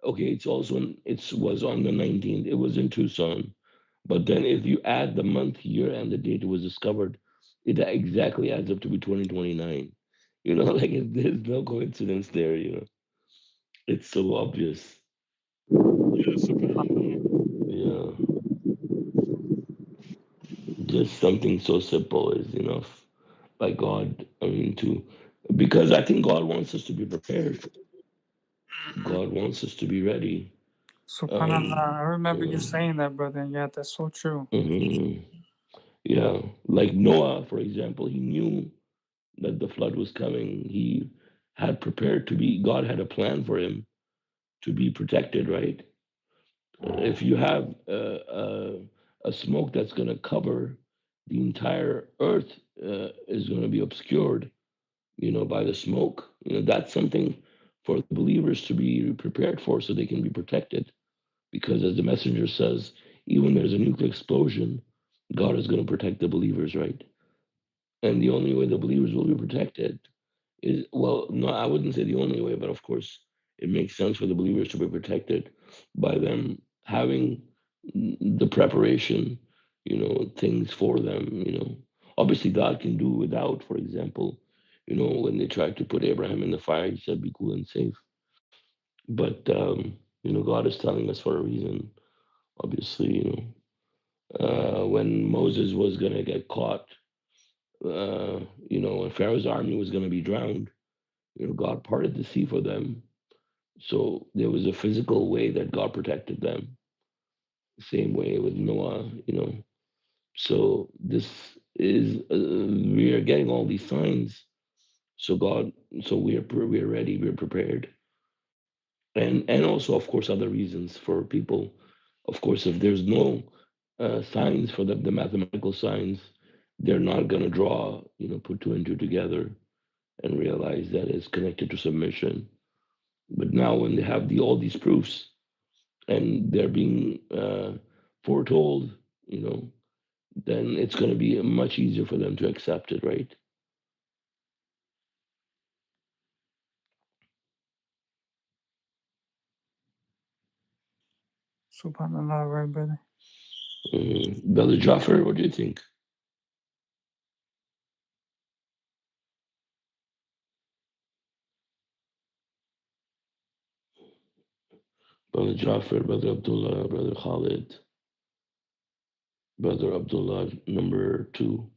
S3: okay, it was on the 19th. It was in Tucson, but then if you add the month, year, and the date it was discovered, it exactly adds up to be 2029. Like there's no coincidence there. It's so obvious.
S4: Yeah, Subhanallah.
S3: Yeah, just something so simple is enough. By God, I mean to, because I think God wants us to be prepared.
S4: Hmm.
S3: God wants us to be ready.
S2: Subhanallah,
S3: Um,
S2: I remember you
S3: you
S2: saying that, brother. And yeah, that's so true.
S3: mhm. Yeah, like Noah, for example, he knew that the flood was coming. He had prepared to be. God had a plan for him to be protected, right? If you have a smoke that's going to cover the entire earth, is going to be obscured, by the smoke. That's something for the believers to be prepared for, so they can be protected. Because as the messenger says, even when there's a nuclear explosion, God is going to protect the believers, right? And the only way the believers will be protected is, well, no, I wouldn't say the only way, but of course, it makes sense for the believers to be protected by them having the preparation, things for them. Obviously, God can do without. For example, when they tried to put Abraham in the fire, he said, "Be cool and safe." But God is telling us for a reason. Obviously, when Moses was gonna get caught, when Pharaoh's army was gonna be drowned, God parted the sea for them. So there was a physical way that God protected them. Same way with Noah. So this is we are getting all these signs. So God, so we're ready, we're prepared, and also of course other reasons for people. Of course, if there's no signs for the mathematical signs, they're not going to draw, put two and two together and realize that it's connected to submission. But now, when they have all these proofs and they're being foretold, you know, then it's going to be much easier for them to accept it, right?
S2: Subhanallah, right, brother?
S3: Brother Jaffer, what do you think? Brother Jaffer, Brother Abdullah, Brother Khalid, Brother Abdullah, number 2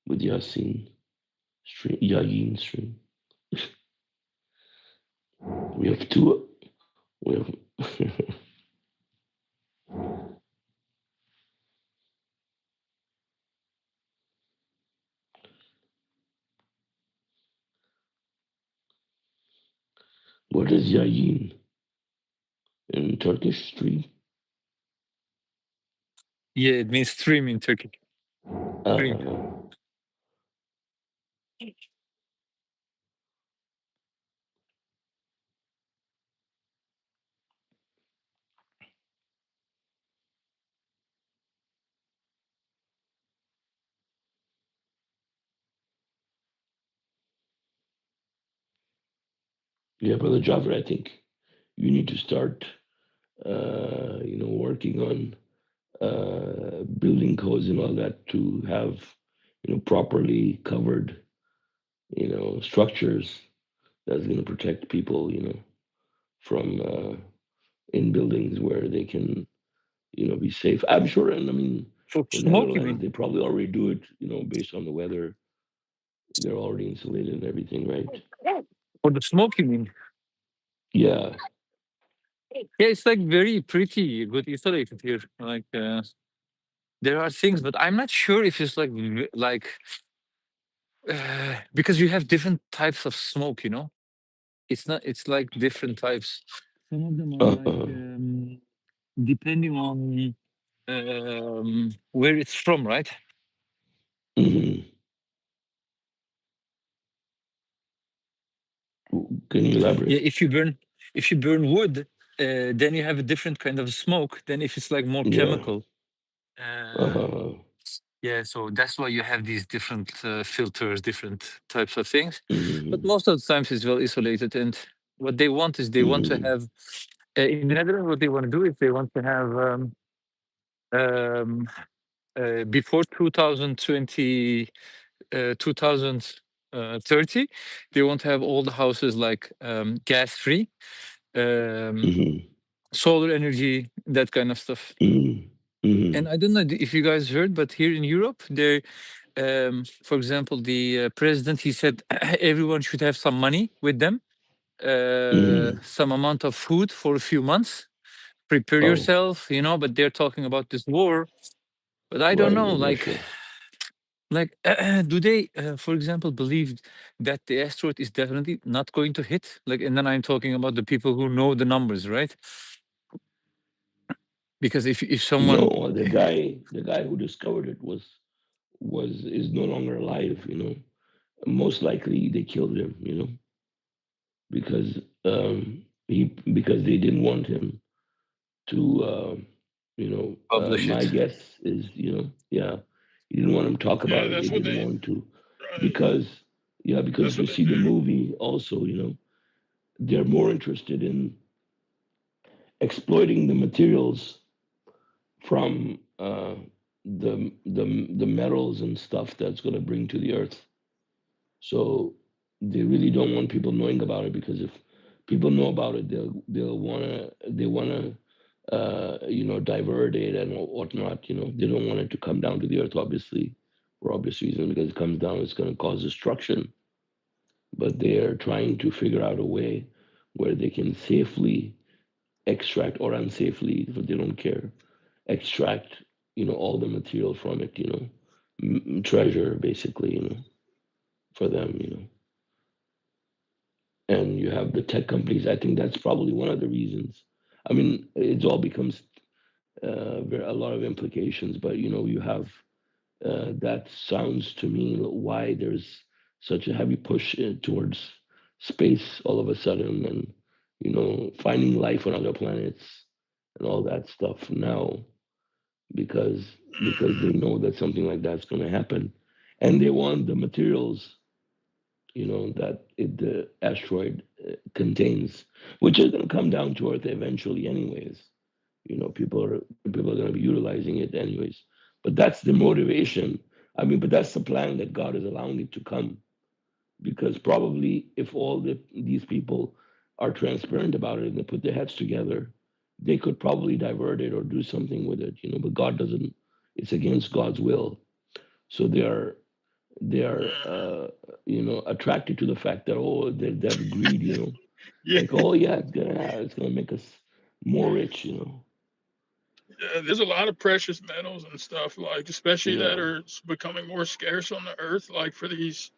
S3: with Yasin stream, Yayin stream. We have two. We have. What is Yayin in Turkish stream?
S1: Yeah, it means stream in Turkish. Stream.
S3: Uh, yeah, Brother Jaffer, I think you need to start, working on building codes and all that to have, properly covered, structures that's going to protect people, from in buildings where they can, be safe. I'm sure, and I mean,
S1: For
S3: for
S1: smoke, you
S3: Netherlands,
S1: mean?
S3: they probably already do it, based on the weather. They're already insulated and everything, right?
S1: For the smoke, you mean?
S3: Yeah.
S1: Yeah, it's like very pretty, good isolated here. Like there are things, but I'm not sure if it's like because you have different types of smoke. It's not. It's like different types. Some of them are like
S3: Uh,
S1: depending on where it's from, right?
S3: mhm. Can you
S1: Yeah,
S3: elaborate?
S1: if you burn wood, then you have a different kind of smoke than if it's like more
S3: Yeah.
S1: chemical. Uh,
S3: Uh,
S1: yeah, so that's why you have these different filters, different types of things. But
S3: mhm,
S1: most of the times it's well isolated, and what they want is they want to
S3: mhm,
S1: have in the Netherlands. What they want to do is they want to have um, before 2020, 2030, they want to have all the houses like gas free, um,
S3: mhm,
S1: solar energy, that kind of stuff.
S3: mhm,
S1: And
S3: mhm,
S1: I don't know if you guys heard, but here in Europe, there, for example, the president he said everyone should have some money with them,
S3: mhm.
S1: some amount of food for a few months. Prepare
S3: Oh,
S1: yourself, But they're talking about this war. But I don't
S3: right,
S1: know,
S3: with Russia.
S1: like, do they, for example, believe that the asteroid is definitely not going to hit? Like, and then I'm talking about the people who know the numbers, right? Because if someone,
S3: No, the guy who discovered it is no longer alive. Most likely they killed him. Because because they didn't want him to.
S1: publish
S3: My
S1: it.
S3: guess is, yeah, he didn't want him to talk
S4: Yeah,
S3: about it. They
S4: that's what
S3: didn't
S4: they.
S3: want to,
S4: Right.
S3: because yeah, because
S4: That's
S3: if you
S4: what they
S3: see the
S4: do.
S3: movie, also, they're more interested in exploiting the materials from the metals and stuff that's going to bring to the earth. So they really don't want people knowing about it, because if people know about it, they wanna divert it and whatnot. They don't want it to come down to the earth, obviously, for obvious reasons, because it comes down, it's going to cause destruction. But they are trying to figure out a way where they can safely extract, or unsafely, if they don't care, extract all the material from it. Treasure, basically, for them. And you have the tech companies. I think that's probably one of the reasons. I mean, it all becomes a lot of implications, but you have that sounds to me why there's such a heavy push towards space all of a sudden, and finding life on other planets and all that stuff now, because they know that something like that's going to happen, and they want the materials that the asteroid contains, which is going to come down to Earth eventually, anyways. People are going to be utilizing it anyways. But that's the motivation. I mean, but that's the plan that God is allowing it to come, because probably if these people are transparent about it and they put their heads together, they could probably divert it or do something with it. But God doesn't. It's against God's will. So they are attracted to the fact that, that greed.
S4: Yeah,
S3: Like, oh yeah, it's gonna make us more rich.
S4: yeah, there's a lot of precious metals and stuff, like especially that
S3: Yeah.
S4: are becoming more scarce on the earth, like for these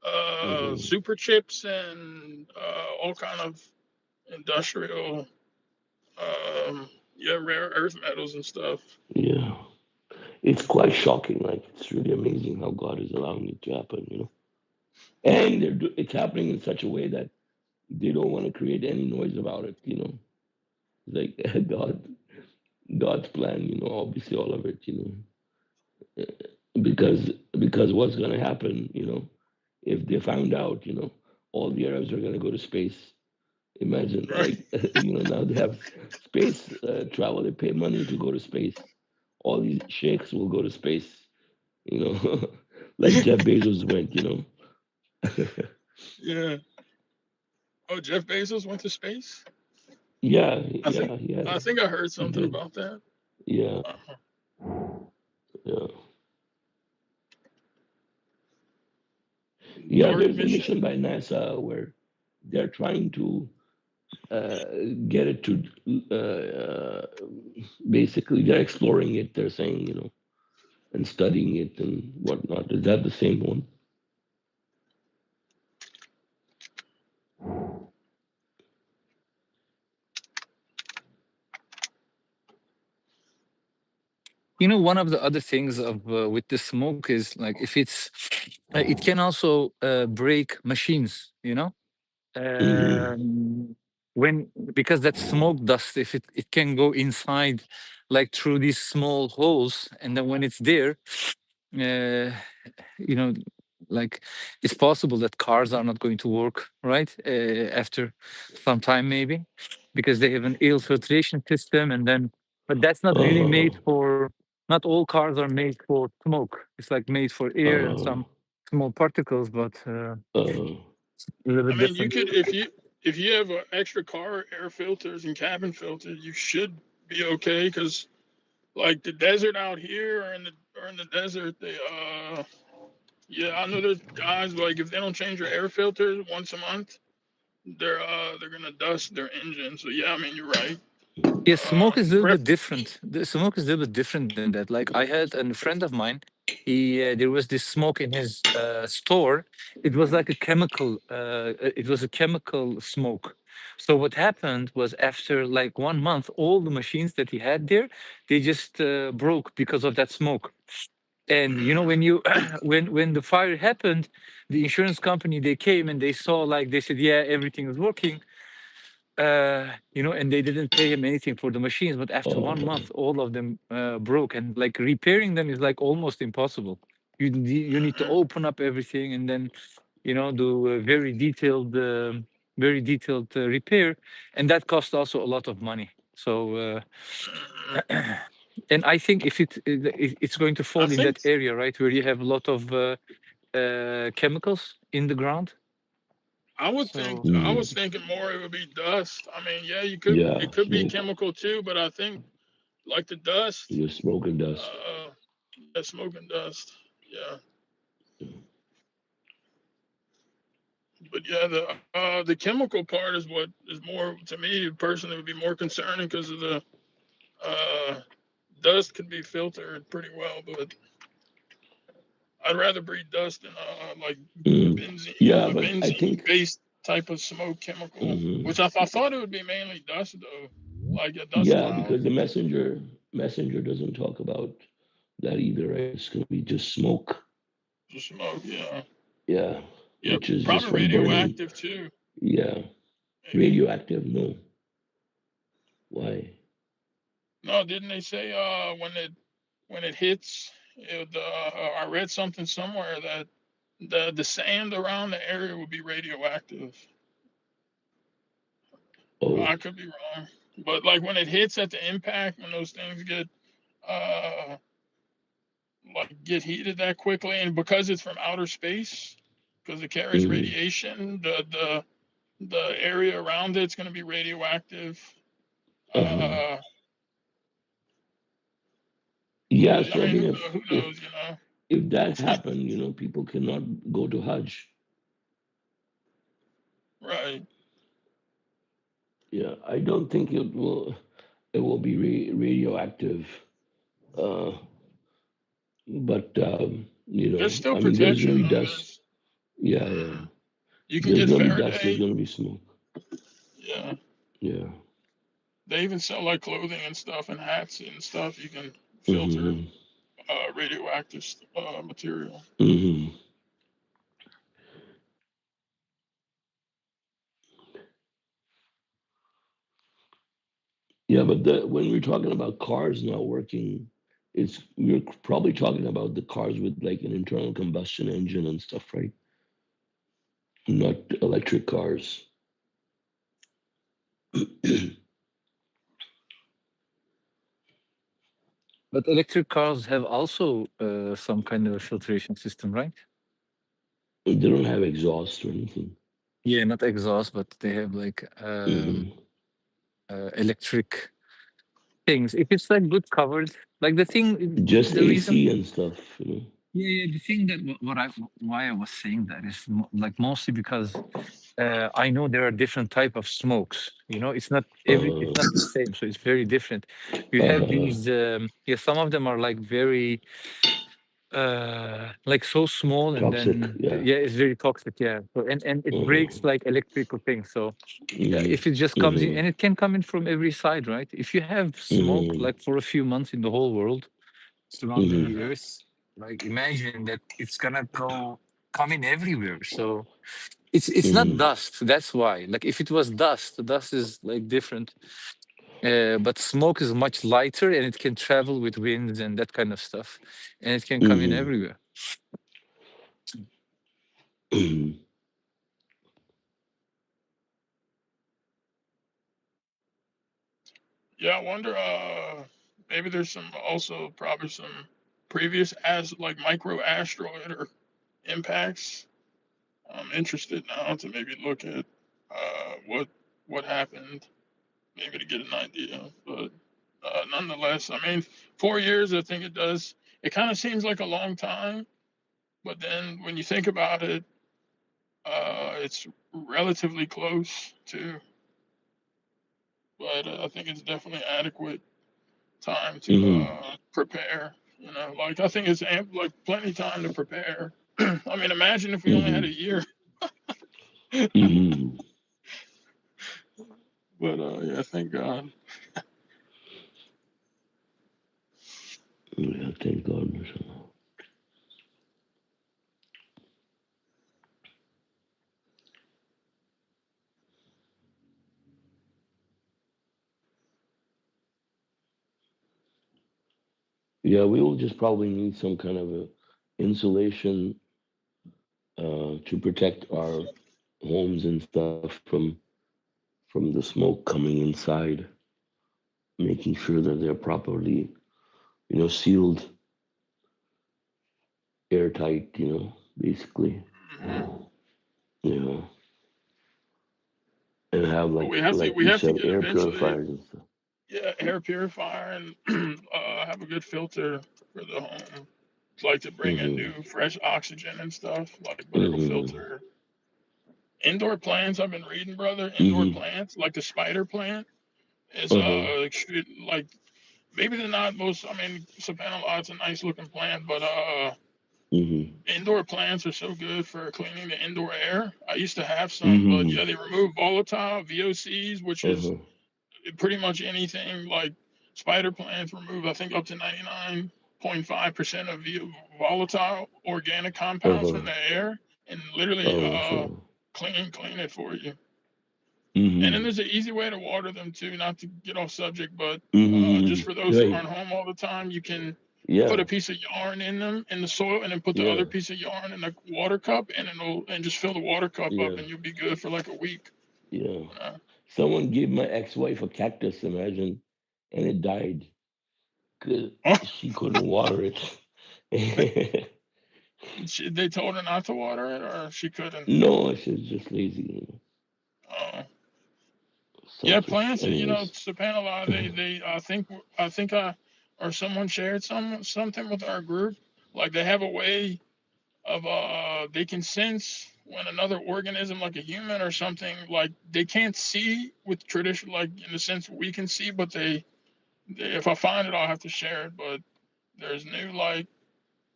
S3: Hmm.
S4: super chips and all kind of industrial rare earth metals and stuff.
S3: Yeah. It's quite shocking. Like, it's really amazing how God is allowing it to happen. And it's happening in such a way that they don't want to create any noise about it. Like God's plan. Obviously all of it. Because what's going to happen, if they found out, all the Arabs are going to go to space. Imagine,
S4: Right.
S3: like, now they have space travel. They pay money to go to space. All these sheikhs will go to space, you know, like Jeff Bezos went.
S4: Yeah. Oh, Jeff Bezos went to space.
S3: Yeah,
S4: I think
S3: yeah, yeah,
S4: I think I heard
S3: he
S4: something
S3: did.
S4: about that.
S3: Yeah,
S4: Uh,
S3: yeah, yeah.
S4: Dark
S3: There's a mission
S4: mission.
S3: by NASA where they're trying to uh, get it to basically they're exploring it. They're saying, and studying it and whatnot. Is that the same one?
S1: One of the other things of with the smoke is like if it can also break machines.
S3: Hmm.
S1: When because that smoke dust, if it can go inside, like through these small holes, and then when it's there, uh, you know like it's possible that cars are not going to work right after some time, maybe because they have an ill filtration system, and then but that's not really made
S3: Uh,
S1: for, not all cars are made for smoke. It's like made for air and
S3: uh,
S1: some small particles, but
S3: uh,
S1: a little
S4: I
S1: bit
S4: mean, you
S1: different.
S4: could if you have extra car air filters and cabin filters, you should be okay. Because like the desert out here or in the desert, they yeah, I know there's guys like if they don't change their air filters once a month, they're gonna dust their engine. So yeah, I mean you're right.
S1: Yeah, smoke is a little
S4: Prep.
S1: bit different. The smoke is a little bit different than that. Like I had a friend of mine. He there was this smoke in his store. It was like a chemical. It was a chemical smoke. So what happened was after like 1 month, all the machines that he had there, they just broke because of that smoke. And when you when the fire happened, the insurance company, they came and they saw, like they said, yeah, everything is working, and they didn't pay him anything for the machines. But after 1 month, all of them broke, and like repairing them is like almost impossible. You need to open up everything and then do a very detailed repair, and that costs also a lot of money. So and I think if it's going to
S4: I
S1: fall in
S4: think
S1: that area, right, where you have a lot of chemicals in the ground. So
S4: I
S3: mm,
S4: was thinking more it would be dust. I mean, yeah, you could
S3: yeah,
S4: it could be
S3: smoke.
S4: chemical too, but I think like the dust,
S3: Just smoke and dust.
S4: yeah, smoke and dust. Yeah, but yeah, the chemical part is what is more to me personally would be more concerning because of the uh dust can be filtered pretty well, but I'd rather breathe dust than like
S3: Mm. Yeah,
S4: a
S3: but I
S4: benzene
S3: think.
S4: based type of smoke chemical,
S3: Hmm.
S4: which I thought it would be mainly dust though, like a dust
S3: Yeah,
S4: cloud.
S3: because the messenger doesn't talk about that either, right? It's gonna be just smoke.
S4: The smoke, yeah.
S3: Yeah,
S4: Yep.
S3: which is just
S4: Probably
S3: from burning.
S4: radioactive too,
S3: Yeah,
S4: maybe.
S3: radioactive. No, why?
S4: No, didn't they say when it hits I read something somewhere that the sand around the area would be radioactive.
S3: Oh,
S4: I could be wrong. But like when it hits at the impact, when those things uh get heated that quickly, and because it's from outer space, because it carries
S3: Mm-hmm.
S4: radiation, the area around it's going to be radioactive.
S3: Uh-huh.
S4: Uh,
S3: Yeah,
S4: I
S3: so I
S4: mean,
S3: mean,
S4: who knows, you know?
S3: if that happened, people cannot go to Hajj.
S4: Right.
S3: Yeah, I don't think it will be radioactive. Uh, but
S4: There's still
S3: I mean, there's
S4: protection
S3: gonna be
S4: though.
S3: dust. Yeah, yeah.
S4: You can
S3: There's
S4: get
S3: gonna be dust. There's
S4: Faraday.
S3: gonna be smoke.
S4: Yeah.
S3: Yeah.
S4: They even sell like clothing and stuff and hats and stuff. You can filter
S3: Mm-hmm.
S4: radioactive material.
S3: Mm-hmm. Yeah, but when we're talking about cars not working, we're probably talking about the cars with like an internal combustion engine and stuff, right? Not electric cars.
S1: But electric cars have also some kind of a filtration system, right?
S3: They don't have exhaust or anything.
S1: Yeah, not exhaust, but they have like
S3: Hmm.
S1: electric things. If it's like good covered, like the thing,
S3: Just
S1: the reason,
S3: AC and stuff.
S1: yeah, yeah, the thing that why I was saying that is like mostly because I know there are different type of smokes. You know, it's
S3: Uh,
S1: not the same, so it's very different. You have
S3: uh,
S1: these, yeah, some of them are like very like so small, and
S3: toxic.
S1: then
S3: Yeah.
S1: yeah, it's very toxic, yeah. So and it breaks
S3: Uh-huh.
S1: like electrical things. So yeah,
S3: Hmm.
S1: if it just comes in,
S3: Hmm.
S1: and it can come in from every side, right? If you have smoke
S3: Hmm.
S1: like for a few months in the whole world surrounding
S3: Hmm.
S1: the earth, like imagine that it's gonna come in everywhere. So it's not
S3: Hmm.
S1: dust. That's why. Like if it was dust, the dust is like different. But smoke is much lighter, and it can travel with winds and that kind of stuff, and it can come in
S3: Hmm.
S1: everywhere.
S3: Hmm.
S4: Yeah, I wonder. Maybe there's probably some previous as like micro asteroid or impacts. I'm interested now to maybe look at what happened, maybe to get an idea. But nonetheless, I mean, 4 years. I think it does. It kind of seems like a long time, but then when you think about it, it's relatively close to. But I think it's definitely adequate time to
S3: Hmm.
S4: prepare. You know, like I think it's like plenty time to prepare. I mean, imagine if we only had
S3: Hmm.
S4: a year.
S3: Hmm.
S4: But yeah, thank God.
S3: Yeah, thank God. Yeah, we will just probably need some kind of a insulation to protect our homes and stuff from the smoke coming inside, making sure that they're properly, sealed, airtight, basically, you know, and have
S4: But
S3: like
S4: we
S3: you
S4: have to
S3: said,
S4: get
S3: air
S4: eventually,
S3: purifiers and stuff.
S4: yeah, air purifier and have a good filter for the home. It's like to bring in
S3: Hmm.
S4: new fresh oxygen and stuff, like, but it'll
S3: Hmm.
S4: filter. Indoor plants, I've been reading, brother. Indoor
S3: Hmm.
S4: plants, like the spider plant, is
S3: Uh-huh.
S4: like maybe they're not most. I mean, subhanAllah, a nice looking plant, but
S3: Hmm.
S4: indoor plants are so good for cleaning the indoor air. I used to have some, but
S3: Hmm.
S4: yeah, they remove volatile VOCs, which is
S3: Uh-huh.
S4: pretty much anything like spider plants remove. I think up to 99.5% of volatile organic compounds from
S3: Uh-huh.
S4: the air, and literally
S3: Oh, mashallah.
S4: clean it for you. And then
S3: Hmm.
S4: there's an easy way to water them too, not to get off subject, but
S3: Hmm.
S4: just for those who
S3: Right.
S4: aren't home all the time, you can put
S3: Yeah.
S4: a piece of yarn in them in the soil, and then put the
S3: Yeah.
S4: other piece of yarn in a water cup, and just fill the water cup up,
S3: Yeah.
S4: and you'll be good for like a week.
S3: Yeah.
S4: You know?
S3: Someone gave my ex-wife a cactus, imagine, and it died because she couldn't water it.
S4: They told her not to water it, or she couldn't.
S3: No, she's just lazy.
S4: Oh. Yeah,
S3: Selfish.
S4: plants.
S3: Anyways.
S4: Subhanallah. They. I think. Or someone shared something with our group. Like they have a way of they can sense when another organism, like a human or something, like they can't see with tradition, like in the sense we can see, but they if I find it, I'll have to share it. But there's new like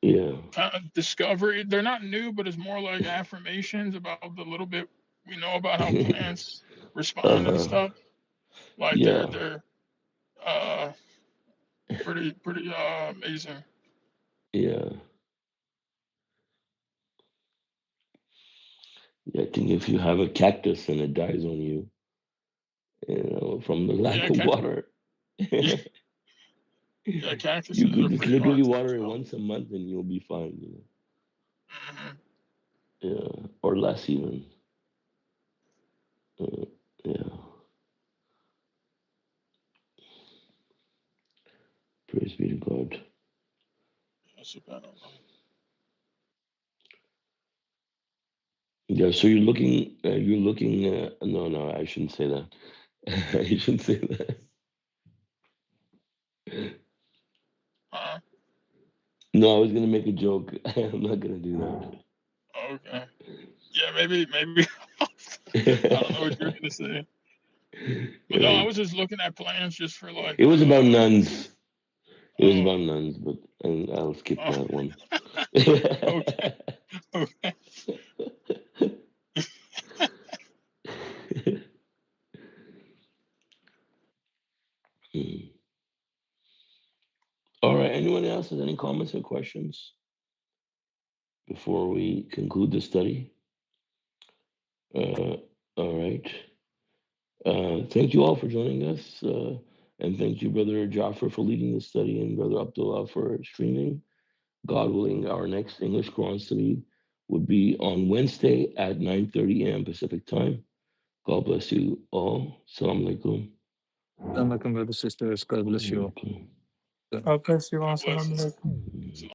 S3: Yeah.
S4: kind of discovery. They're not new, but it's more like affirmations about the little bit we know about how plants respond and
S3: Uh-huh.
S4: stuff. Like
S3: Yeah.
S4: they're pretty amazing.
S3: Yeah. Yeah, I think if you have a cactus and it dies on you, from the lack
S4: Yeah,
S3: of water,
S4: yeah,
S3: you
S4: cactuses
S3: could
S4: are
S3: just
S4: pretty hard
S3: literally
S4: to
S3: water it
S4: control.
S3: once a month and you'll be fine.
S4: Hmm.
S3: Yeah, or less even. Uh, yeah, praise be to God.
S4: Yeah, subhanallah.
S3: Yeah, so you're looking. No, I shouldn't say that. I shouldn't say that. No, I was gonna make a joke. I'm not gonna do
S4: Okay. Yeah, maybe. I don't know what you're
S3: that.
S4: gonna say. But no, I
S3: Right.
S4: was just looking at plans just for like.
S3: It was about nuns. It was
S4: Oh.
S3: about nuns, but and I'll skip
S4: Oh.
S3: that one.
S4: Okay. Okay.
S3: Hmm. All right. Anyone else has any comments or questions before we conclude the study? All right. Thank you all for joining us, and thank you, Brother Jaffer, for leading the study, and Brother Abdullah for streaming. God willing, our next English Quran study would be on Wednesday at 9:30 a.m. Pacific time. God bless you all. Assalamu alaikum.
S1: Assalamu alaikum, brothers, sisters. God bless you all.
S3: Okay.
S2: God bless you.
S4: God bless
S2: Assalamu
S4: us.
S2: alaikum.
S3: Hmm.